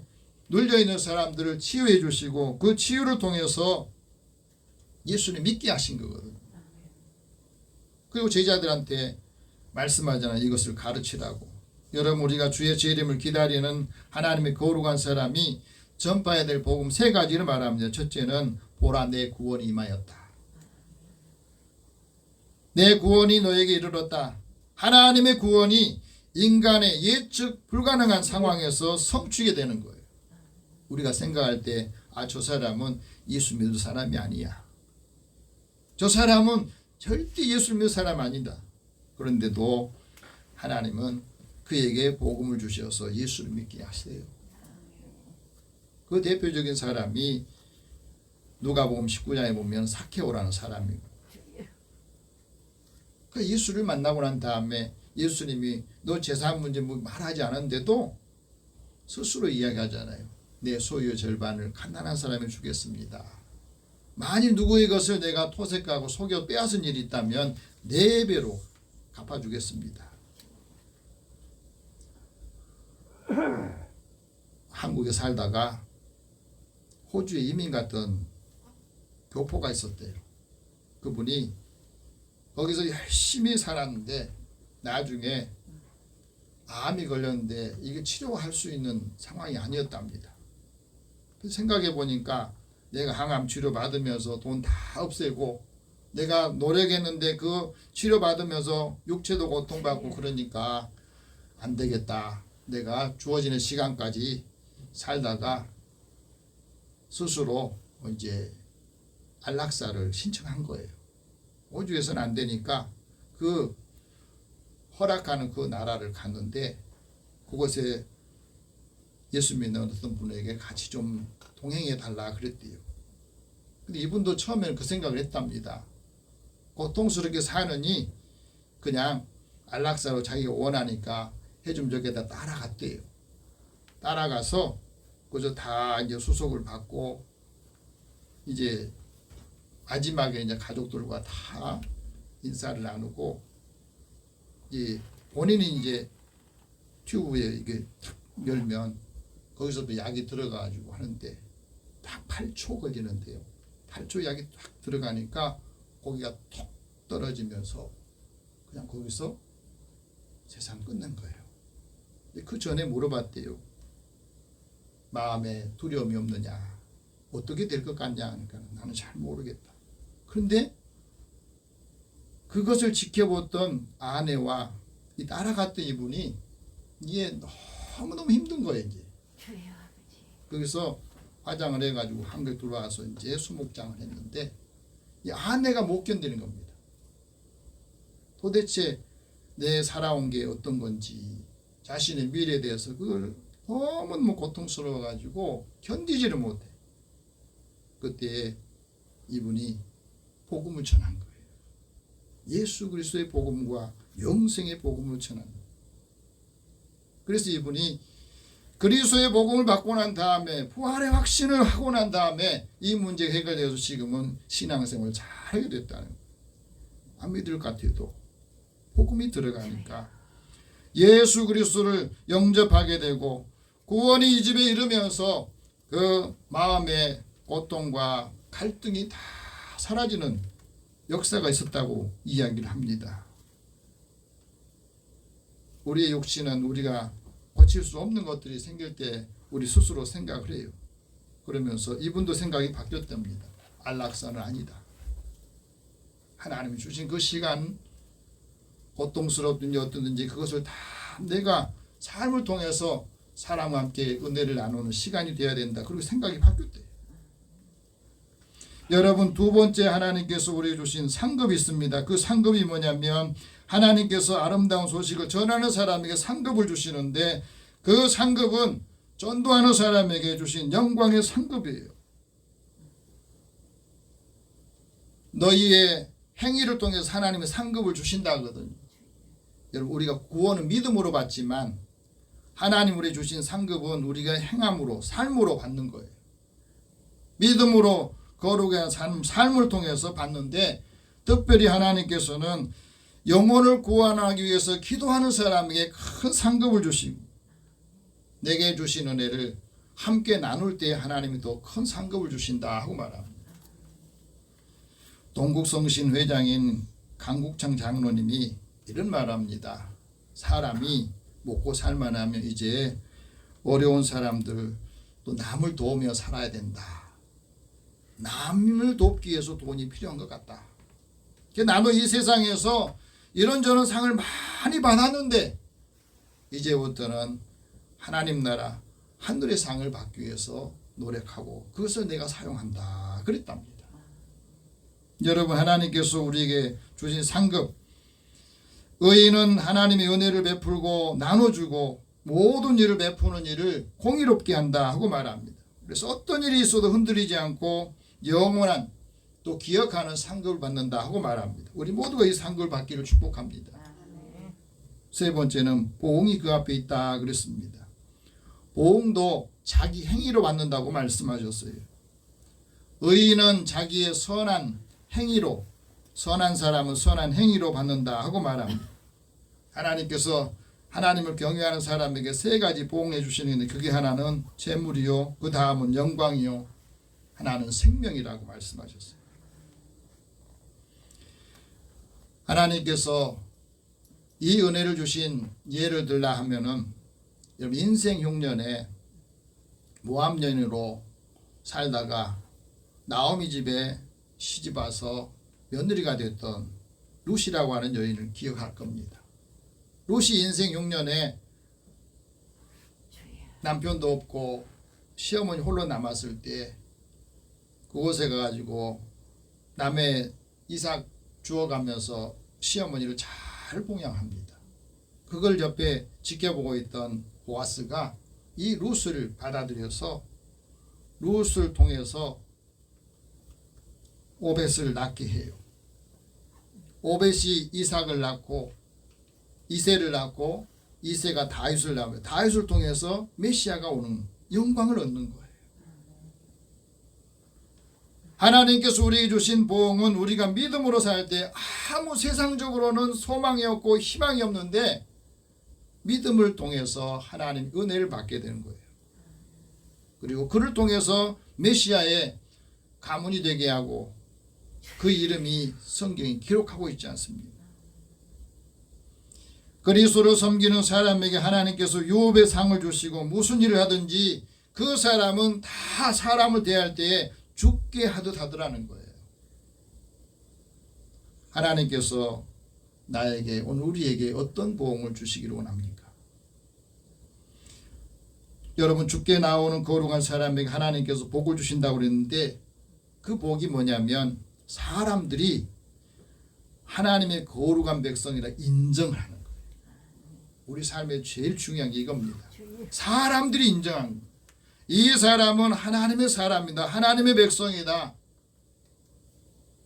눌려있는 사람들을 치유해 주시고 그 치유를 통해서 예수님 믿게 하신 거거든요. 그리고 제자들한테 말씀하잖아요. 이것을 가르치라고. 여러분 우리가 주의 재림을 기다리는 하나님의 거룩한 사람이 전파해야 될 복음 세 가지를 말합니다. 첫째는 보라 내 구원이 임하였다. 내 구원이 너에게 이르렀다. 하나님의 구원이 인간의 예측 불가능한 상황에서 성취게 되는 거예요. 우리가 생각할 때 저 사람은 예수 믿을 사람이 아니야. 저 사람은 절대 예수 믿을 사람 아니다. 그런데도 하나님은 그에게 복음을 주셔서 예수를 믿게 하세요. 그 대표적인 사람이 누가복음 19장에 보면 사케오라는 사람이고 그 예수를 만나고 난 다음에 예수님이 너 재산 문제 뭐 말하지 않았는데도 스스로 이야기하잖아요. 내 소유의 절반을 가난한 사람에 주겠습니다. 만일 누구의 것을 내가 토색하고 속여 빼앗은 일이 있다면 4배로 갚아주겠습니다. 한국에 살다가 호주에 이민 갔던 교포가 있었대요. 그분이 거기서 열심히 살았는데 나중에 암이 걸렸는데 이게 치료할 수 있는 상황이 아니었답니다. 생각해 보니까 내가 항암 치료 받으면서 돈 다 없애고 내가 노력했는데 그 치료 받으면서 육체도 고통받고 그러니까 안 되겠다. 내가 주어지는 시간까지 살다가 스스로 이제 안락사를 신청한 거예요. 호주에서는 안 되니까 그 허락하는 그 나라를 갔는데 그곳에 예수 믿는 어떤 분에게 같이 좀 동행해 달라 그랬대요. 근데 이분도 처음에는 그 생각을 했답니다. 고통스럽게 사느니 그냥 안락사로 자기가 원하니까 해주면 좋겠다 따라갔대요. 따라가서 그저 다 이제 수속을 받고 이제 마지막에 이제 가족들과 다 인사를 나누고 이제 본인이 이제 튜브에 이게 탁 열면 거기서도 약이 들어가가지고 하는데 딱 8초 걸리는데요. 8초 약이 딱 들어가니까 고기가 톡 떨어지면서 그냥 거기서 세상 끝난 거예요. 그 전에 물어봤대요. 마음에 두려움이 없느냐, 어떻게 될 것 같냐 하니까 나는 잘 모르겠다. 그런데 그것을 지켜봤던 아내와 이 따라갔던 이분이 이게 너무너무 힘든 거예요. 이제 거기서 화장을 해가지고 한국에 들어와서 이제 수목장을 했는데 이 아내가 못 견디는 겁니다. 도대체 내 살아온 게 어떤 건지 자신의 미래에 대해서 그걸 너무 고통스러워가지고 견디지를 못해. 그때 이분이 복음을 전한 거예요. 예수 그리스도의 복음과 영생의 복음을 전한 거예요. 그래서 이분이 그리스도의 복음을 받고 난 다음에 부활의 확신을 하고 난 다음에 이 문제가 해결되어서 지금은 신앙생활을 잘 하게 됐다는 거예요. 안 믿을 것 같아도 복음이 들어가니까 예수 그리스도를 영접하게 되고 구원이 이 집에 이르면서 그 마음의 고통과 갈등이 다 사라지는 역사가 있었다고 이야기를 합니다. 우리의 욕심은 우리가 고칠 수 없는 것들이 생길 때 우리 스스로 생각을 해요. 그러면서 이분도 생각이 바뀌었답니다. 안락사는 아니다. 하나님이 주신 그 시간 고통스럽든지 어떠든지 그것을 다 내가 삶을 통해서 사람과 함께 은혜를 나누는 시간이 되어야 된다. 그리고 생각이 바뀌었대요. 여러분 두 번째 하나님께서 우리에게 주신 상급이 있습니다. 그 상급이 뭐냐면 하나님께서 아름다운 소식을 전하는 사람에게 상급을 주시는데 그 상급은 전도하는 사람에게 주신 영광의 상급이에요. 너희의 행위를 통해서 하나님의 상급을 주신다 하거든요. 여러분 우리가 구원은 믿음으로 받지만 하나님 우리 주신 상급은 우리가 행함으로 삶으로 받는 거예요. 믿음으로 거룩한 삶을 통해서 받는데 특별히 하나님께서는 영혼을 구원하기 위해서 기도하는 사람에게 큰 상급을 주시고 내게 주신 은혜를 함께 나눌 때 하나님이 더 큰 상급을 주신다 하고 말합니다. 동국성신 회장인 강국창 장로님이 이런 말합니다. 사람이 먹고 살만하면 이제 어려운 사람들 또 남을 도우며 살아야 된다. 남을 돕기 위해서 돈이 필요한 것 같다. 나도 이 세상에서 이런저런 상을 많이 받았는데 이제부터는 하나님 나라 하늘의 상을 받기 위해서 노력하고 그것을 내가 사용한다 그랬답니다. 여러분 하나님께서 우리에게 주신 상급 의인은 하나님의 은혜를 베풀고 나눠주고 모든 일을 베푸는 일을 공의롭게 한다 하고 말합니다. 그래서 어떤 일이 있어도 흔들리지 않고 영원한 또 기억하는 상급을 받는다 하고 말합니다. 우리 모두가 이 상급을 받기를 축복합니다. 세 번째는 보응이 그 앞에 있다 그랬습니다. 보응도 자기 행위로 받는다고 말씀하셨어요. 의인은 자기의 선한 행위로 선한 사람은 선한 행위로 받는다 하고 말합니다. 하나님께서 하나님을 경외하는 사람에게 세 가지 보응해 주시는데 그게 하나는 재물이요 그 다음은 영광이요 하나는 생명이라고 말씀하셨어요. 하나님께서 이 은혜를 주신 예를 들라 하면은 여러분 인생 흉년에 모함 여인으로 살다가 나오미 집에 시집 와서 며느리가 됐던 룻이라고 하는 여인을 기억할 겁니다. 룻이 인생 흉년에 남편도 없고 시어머니 홀로 남았을 때 그곳에 가가지고 남의 이삭 주워가면서 시어머니를 잘 봉양합니다. 그걸 옆에 지켜보고 있던 보아스가 이 룻을 받아들여서 룻을 통해서 오벳을 낳게 해요. 오벳이 이삭을 낳고 이새를 낳고 이새가 다윗을 낳고 다윗을 통해서 메시아가 오는 영광을 얻는 거예요. 하나님께서 우리에게 주신 보응은 우리가 믿음으로 살 때 아무 세상적으로는 소망이 없고 희망이 없는데 믿음을 통해서 하나님 은혜를 받게 되는 거예요. 그리고 그를 통해서 메시아의 가문이 되게 하고 그 이름이 성경에 기록하고 있지 않습니까? 그리스도를 섬기는 사람에게 하나님께서 유업의 상을 주시고 무슨 일을 하든지 그 사람은 다 사람을 대할 때에 죽게 하듯 하더라는 거예요. 하나님께서 나에게 오늘 우리에게 어떤 보응을 주시기를 원합니까? 여러분 죽게 나오는 거룩한 사람에게 하나님께서 복을 주신다고 그랬는데 그 복이 뭐냐면 사람들이 하나님의 거룩한 백성이라 인정하는 거예요. 우리 삶에 제일 중요한 게 이겁니다. 사람들이 인정하는 거예요. 이 사람은 하나님의 사람이다. 하나님의 백성이다.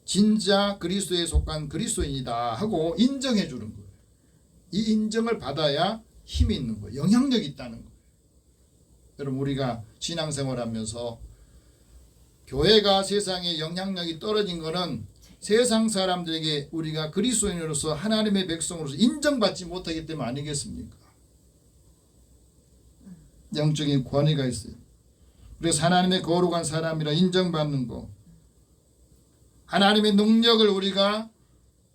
진짜 그리스도에 속한 그리스도인이다 하고 인정해 주는 거예요. 이 인정을 받아야 힘이 있는 거예요. 영향력이 있다는 거예요. 여러분 우리가 신앙생활하면서 교회가 세상에 영향력이 떨어진 것은 세상 사람들에게 우리가 그리스도인으로서 하나님의 백성으로서 인정받지 못하기 때문 아니겠습니까? 영적인 권위가 있어요. 그래서 하나님의 거룩한 사람이라 인정받는 것, 하나님의 능력을 우리가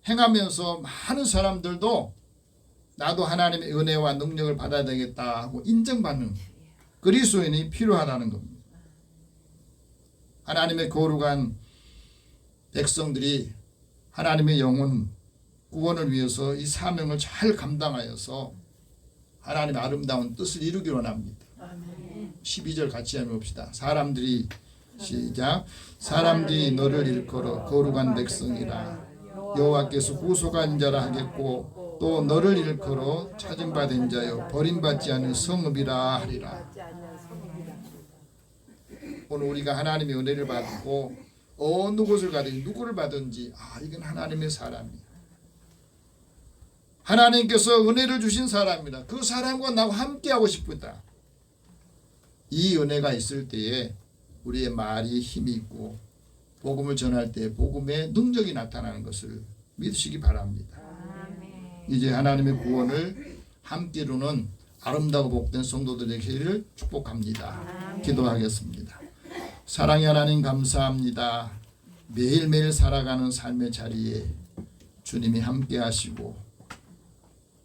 행하면서 많은 사람들도 나도 하나님의 은혜와 능력을 받아야 되겠다 하고 인정받는 그리스도인이 필요하다는 겁니다. 하나님의 거룩한 백성들이 하나님의 영혼 구원을 위해서 이 사명을 잘 감당하여서 하나님의 아름다운 뜻을 이루기를 원합니다. 12절 같이 해봅시다. 사람들이 시작. 사람들이 너를 일컬어 거룩한 백성이라 여호와께서 구속한 자라 하겠고 또 너를 일컬어 찾음받은 자여 버림받지 않은 성읍이라 하리라. 오늘 우리가 하나님의 은혜를 받고 어느 곳을 가든지 누구를 받든지 이건 하나님의 사람이야. 하나님께서 은혜를 주신 사람이다. 그 사람과 나하고 함께하고 싶다. 이 은혜가 있을 때에 우리의 말이 힘이 있고 복음을 전할 때 복음의 능력이 나타나는 것을 믿으시기 바랍니다. 이제 하나님의 구원을 함께 이루는 아름다고 복된 성도들 되기를 축복합니다. 기도하겠습니다. 사랑의 하나님 감사합니다. 매일매일 살아가는 삶의 자리에 주님이 함께 하시고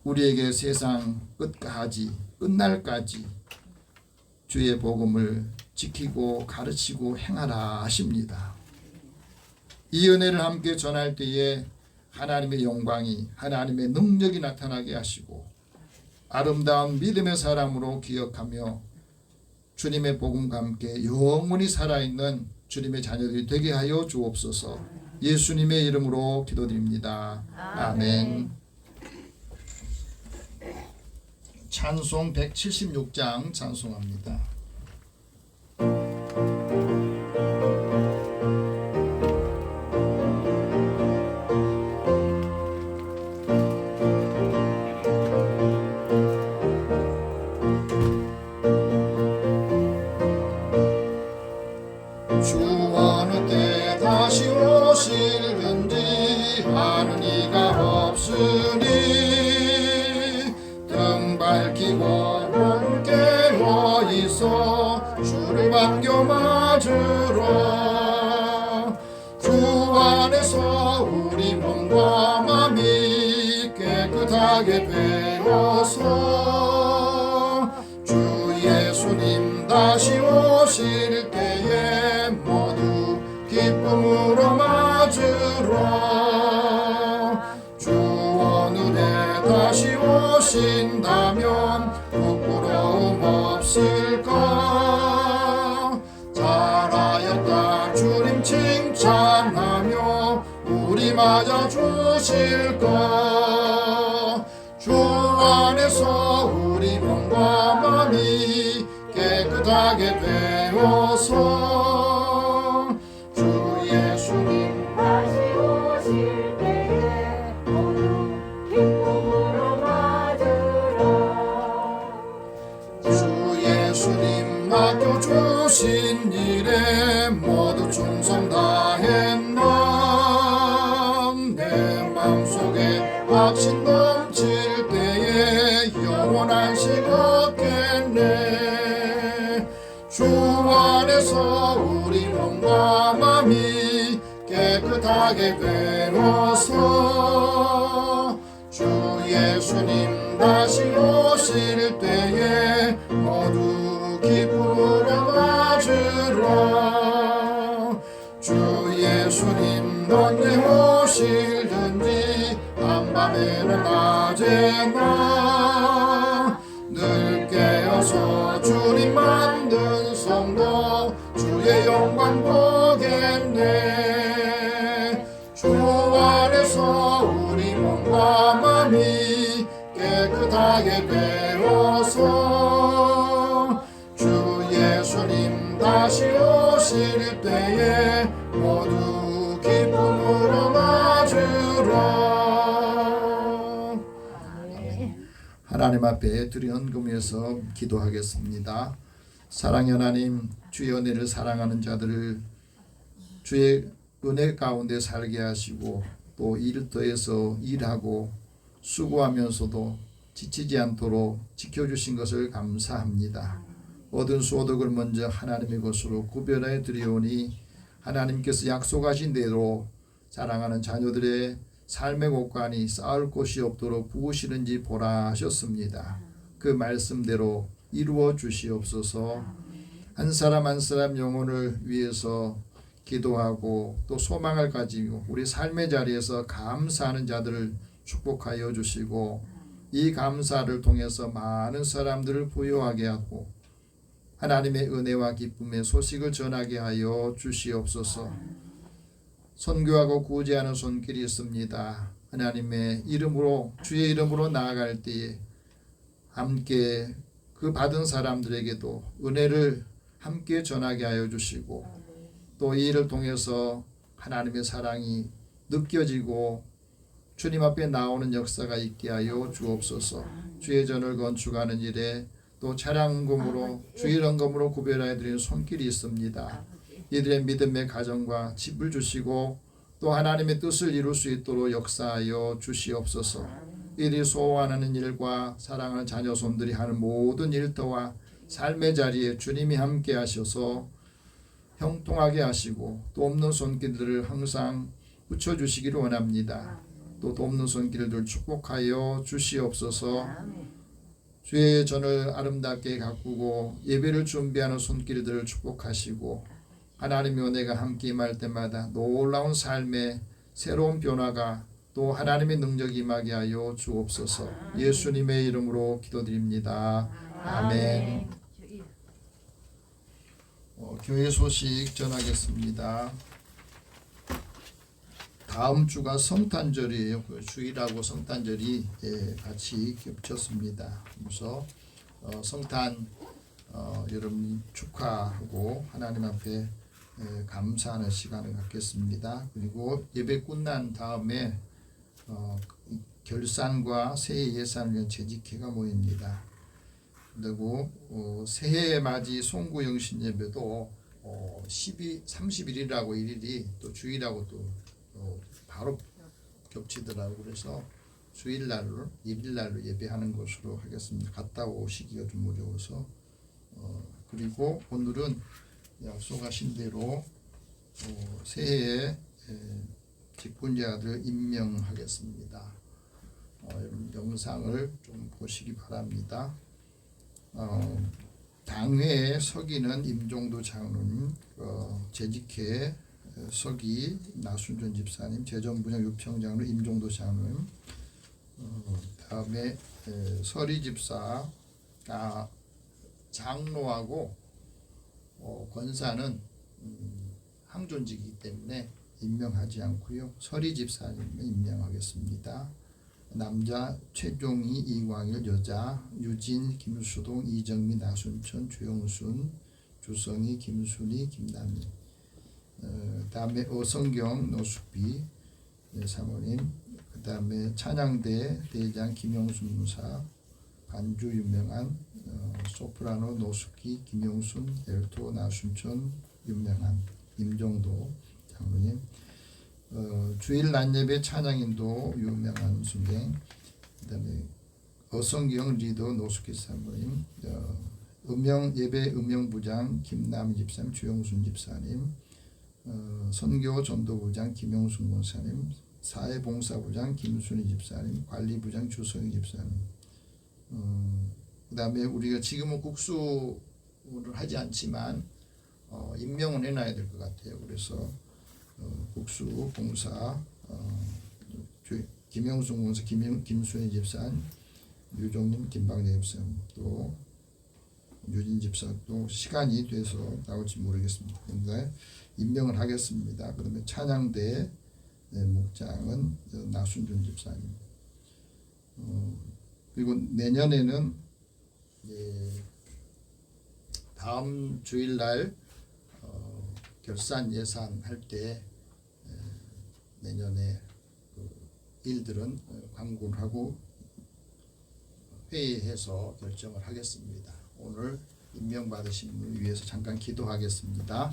우리에게 세상 끝날까지 주의 복음을 지키고 가르치고 행하라 하십니다. 이 은혜를 함께 전할 때에 하나님의 영광이 하나님의 능력이 나타나게 하시고 아름다운 믿음의 사람으로 기억하며 주님의 복음과 함께 영원히 살아있는 주님의 자녀들이 되게 하여 주옵소서. 예수님의 이름으로 기도드립니다. 아멘. 찬송 176장 찬송합니다. 주 어느 때 다시 오실는지 아는 이가 없으니 등 밝히고 눈 깨어 있어 주를 반겨 맞으러 주 안에서 우리 몸과 마음이 깨끗하게 되어서 주 예수님 다시 오실 때에 모두 기쁨으로 맞으러 주 오늘에 다시 오신다면 부끄러움 없을까. 잘하였다 주님 칭찬하며 우리 맞아 주실까. 주 안에서 우리 몸과 마음이 깨끗하게 되어서 주 예수님 다시 오실 때에 모두 기쁨으로 맞으라. 주 예수님 맡겨주신 일에 모두 충성 다했나. 내 마음속에 확신 넘칠 때에 영원한 식 얻겠네. 주 안에서 우리 몸과 마음이 깨끗하게 되어서 주 예수님 다시 오실 때에 모두 기쁨으로 맞으라. 주 예수님 언제 오실든지 한밤에나 낮에나 늘 깨어서 주님 만든 성도 주의 영광 보겠네. 주 안에서 우리 몸과 마음이 깨끗하게 되어서 주 예수님 다시 오실 때에 모두 기쁨으로 맞으라. 하나님 앞에 드린 헌금에서 기도하겠습니다. 사랑의 하나님, 주의 은혜를 사랑하는 자들을 주의 은혜 가운데 살게 하시고 또 일터에서 일하고 수고하면서도 지치지 않도록 지켜주신 것을 감사합니다. 얻은 소득을 먼저 하나님의 것으로 구별해 드리오니 하나님께서 약속하신 대로 자랑하는 자녀들의 삶의 곳간이 쌓을 곳이 없도록 부으시는지 보라 하셨습니다. 그 말씀대로 이루어 주시옵소서. 한 사람 한 사람 영혼을 위해서 기도하고 또 소망을 가지고 우리 삶의 자리에서 감사하는 자들을 축복하여 주시고 이 감사를 통해서 많은 사람들을 부유하게 하고 하나님의 은혜와 기쁨의 소식을 전하게 하여 주시옵소서. 선교하고 구제하는 손길이 있습니다. 하나님의 이름으로 주의 이름으로 나아갈 때에 함께 그 받은 사람들에게도 은혜를 함께 전하게 하여 주시고 또 이 일을 통해서 하나님의 사랑이 느껴지고 주님 앞에 나오는 역사가 있게 하여 주옵소서. 주의 전을 건축하는 일에 또 차량금으로 주일 헌금으로 구별하여 드리는 손길이 있습니다. 이들의 믿음의 가정과 집을 주시고 또 하나님의 뜻을 이룰 수 있도록 역사하여 주시옵소서. 이들이 소원하는 일과 사랑하는 자녀 손들이 하는 모든 일터와 삶의 자리에 주님이 함께 하셔서 형통하게 하시고 또 없는 손길들을 항상 붙여주시기를 원합니다. 또 돕는 손길들 축복하여 주시옵소서. 주의 전을 아름답게 가꾸고 예배를 준비하는 손길들을 축복하시고 하나님의 은혜가 함께 임할 때마다 놀라운 삶의 새로운 변화가 또 하나님의 능력이 임하게 하여 주옵소서. 예수님의 이름으로 기도드립니다. 아멘. 교회 소식 전하겠습니다. 다음 주가 성탄절이에요. 그 주일하고 성탄절이 같이 겹쳤습니다. 그래서 성탄 여러분 축하하고 하나님 앞에 감사하는 시간을 갖겠습니다. 그리고 예배 끝난 다음에 결산과 새해 예산을 위한 재직회가 모입니다. 그리고 새해 맞이 송구 영신 예배도 30일이라고 1일이 또 주일하고 또 바로 겹치더라고요. 그래서 주일날로 1일날로 예배하는 것으로 하겠습니다. 갔다 오시기가 좀 어려워서 그리고 오늘은 약속하신 대로 새해에 직분자들 임명하겠습니다. 여러분 영상을 좀 보시기 바랍니다. 당회에 서기는 임종도 장로님, 재직회 서기 나순전 집사님, 재정분야 유평장로 임종도 장로님, 다음에 서리 집사 장로하고 권사는 항존직이기 때문에 임명하지 않고요. 서리 집사님을 임명하겠습니다. 남자 최종희, 이광일, 여자 유진, 김수동, 이정미, 나순천, 주영순, 주성희, 김순희, 김남희. 다음에 어성경, 노숙비 사모님, 그 다음에 찬양대 대장 김용순 무사, 반주 유명한 소프라노 노숙기, 김용순, 엘토, 나순천, 유명한 임종도 장로님, 주일 낮예배 찬양인도 유명한 순경, 그 다음에 어성경 리더 노숙기 사모님, 음영 예배 음영부장 김남희 집사님, 주영순 집사님, 선교 전도부장 김용순 권사님, 사회봉사부장 김순희 집사님, 관리부장 주성희 집사님. 그 다음에 우리가 지금은 국수를 하지 않지만 임명은 해놔야 될 것 같아요. 그래서 국수 봉사 김용순 권사, 김순희 집사님, 유종님, 김방래 집사님, 또 유진 집사 또 시간이 돼서 나올지 모르겠습니다. 그런데 임명을 하겠습니다. 그다음에 찬양대 목장은 나순준 집사님. 그리고 내년에는 다음 주일날 결산 예산 할 때 내년에 그 일들은 광고를 하고 회의해서 결정을 하겠습니다. 오늘 임명받으신 분을 위해서 잠깐 기도하겠습니다.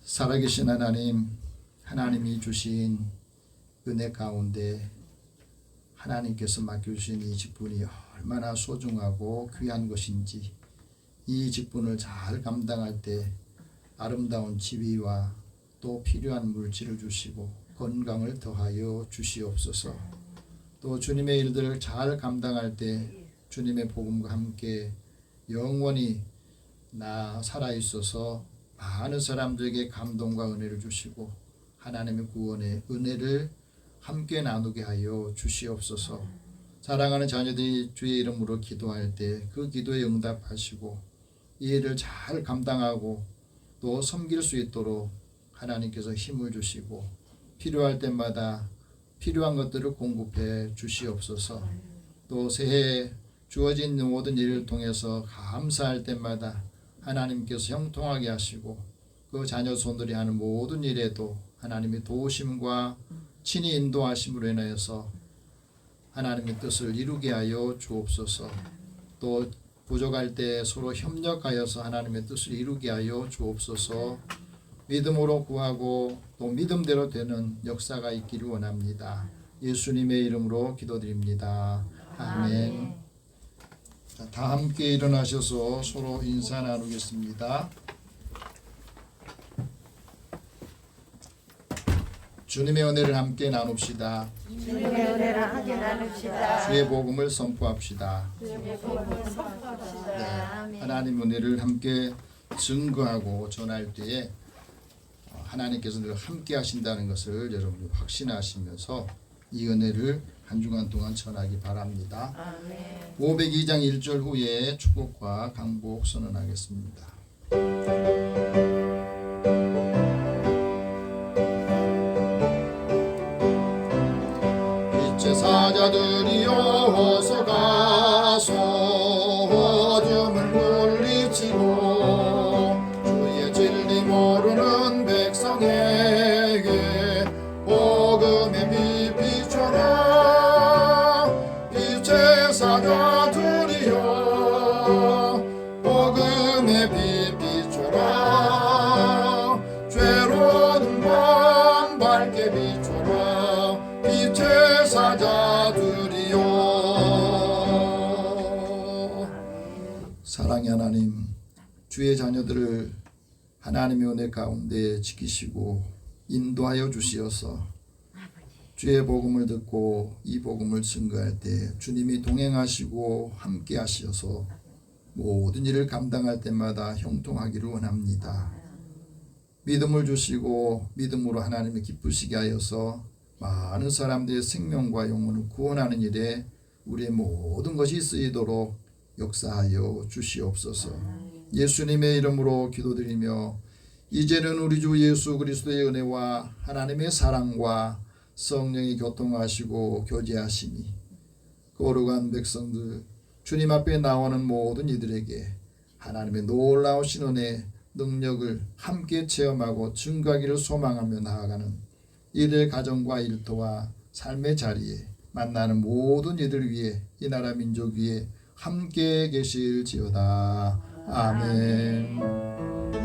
살아계신 하나님, 하나님이 주신 은혜 가운데 하나님께서 맡겨주신 이 직분이 얼마나 소중하고 귀한 것인지, 이 직분을 잘 감당할 때 아름다운 지위와 또 필요한 물질을 주시고 건강을 더하여 주시옵소서. 또 주님의 일들을 잘 감당할 때 주님의 복음과 함께 영원히 나 살아있어서 많은 사람들에게 감동과 은혜를 주시고 하나님의 구원의 은혜를 함께 나누게 하여 주시옵소서. 사랑하는 자녀들이 주의 이름으로 기도할 때 그 기도에 응답하시고 이 일을 잘 감당하고 또 섬길 수 있도록 하나님께서 힘을 주시고 필요할 때마다 필요한 것들을 공급해 주시옵소서. 또 새해 주어진 모든 일을 통해서 감사할 때마다 하나님께서 형통하게 하시고 그 자녀 손들이 하는 모든 일에도 하나님의 도우심과 친히 인도하심으로 인하여서 하나님의 뜻을 이루게 하여 주옵소서. 또 부족할 때 서로 협력하여서 하나님의 뜻을 이루게 하여 주옵소서. 믿음으로 구하고 또 믿음대로 되는 역사가 있기를 원합니다. 예수님의 이름으로 기도드립니다. 아멘. 자, 다 함께 일어나셔서 서로 인사 나누겠습니다. 주님의 은혜를 함께 나눕시다. 주님의 은혜를 함께 나눕시다. 주의 복음을 선포합시다. 주님의 복음을 선포합시다. 네, 하나님 은혜를 함께 증거하고 전할 때에 하나님께서 늘 함께 하신다는 것을 여러분이 확신하시면서 이 은혜를 한 주간 동안 전하기 바랍니다. 아멘. 502장 1절 후에 축복과 강복 선언하겠습니다. 빛의 사자들이여 어서 가서 어둠을 물리치고 주의 진리 모르는 백성에게 복음의 빛 비춰라. 빛의 사자들이여 복음의 빛 비춰라. 죄로운 밤 밝게 비춰라. 빛의 사자들이여. 사랑의 하나님, 주의 자녀들을 하나님의 은혜 가운데 지키시고 인도하여 주시어서 주의 복음을 듣고 이 복음을 증거할 때 주님이 동행하시고 함께 하시어서 모든 일을 감당할 때마다 형통하기를 원합니다. 믿음을 주시고 믿음으로 하나님을 기쁘시게 하여서 많은 사람들의 생명과 영혼을 구원하는 일에 우리의 모든 것이 쓰이도록 역사하여 주시옵소서. 예수님의 이름으로 기도드리며 이제는 우리 주 예수 그리스도의 은혜와 하나님의 사랑과 성령이 교통하시고 교제하시니 거룩한 백성들 주님 앞에 나오는 모든 이들에게 하나님의 놀라우신 은혜 능력을 함께 체험하고 증거하기를 소망하며 나아가는 이들의 가정과 일터와 삶의 자리에 만나는 모든 이들 위해 이 나라 민족 위에 함께 계실지어다. 아멘.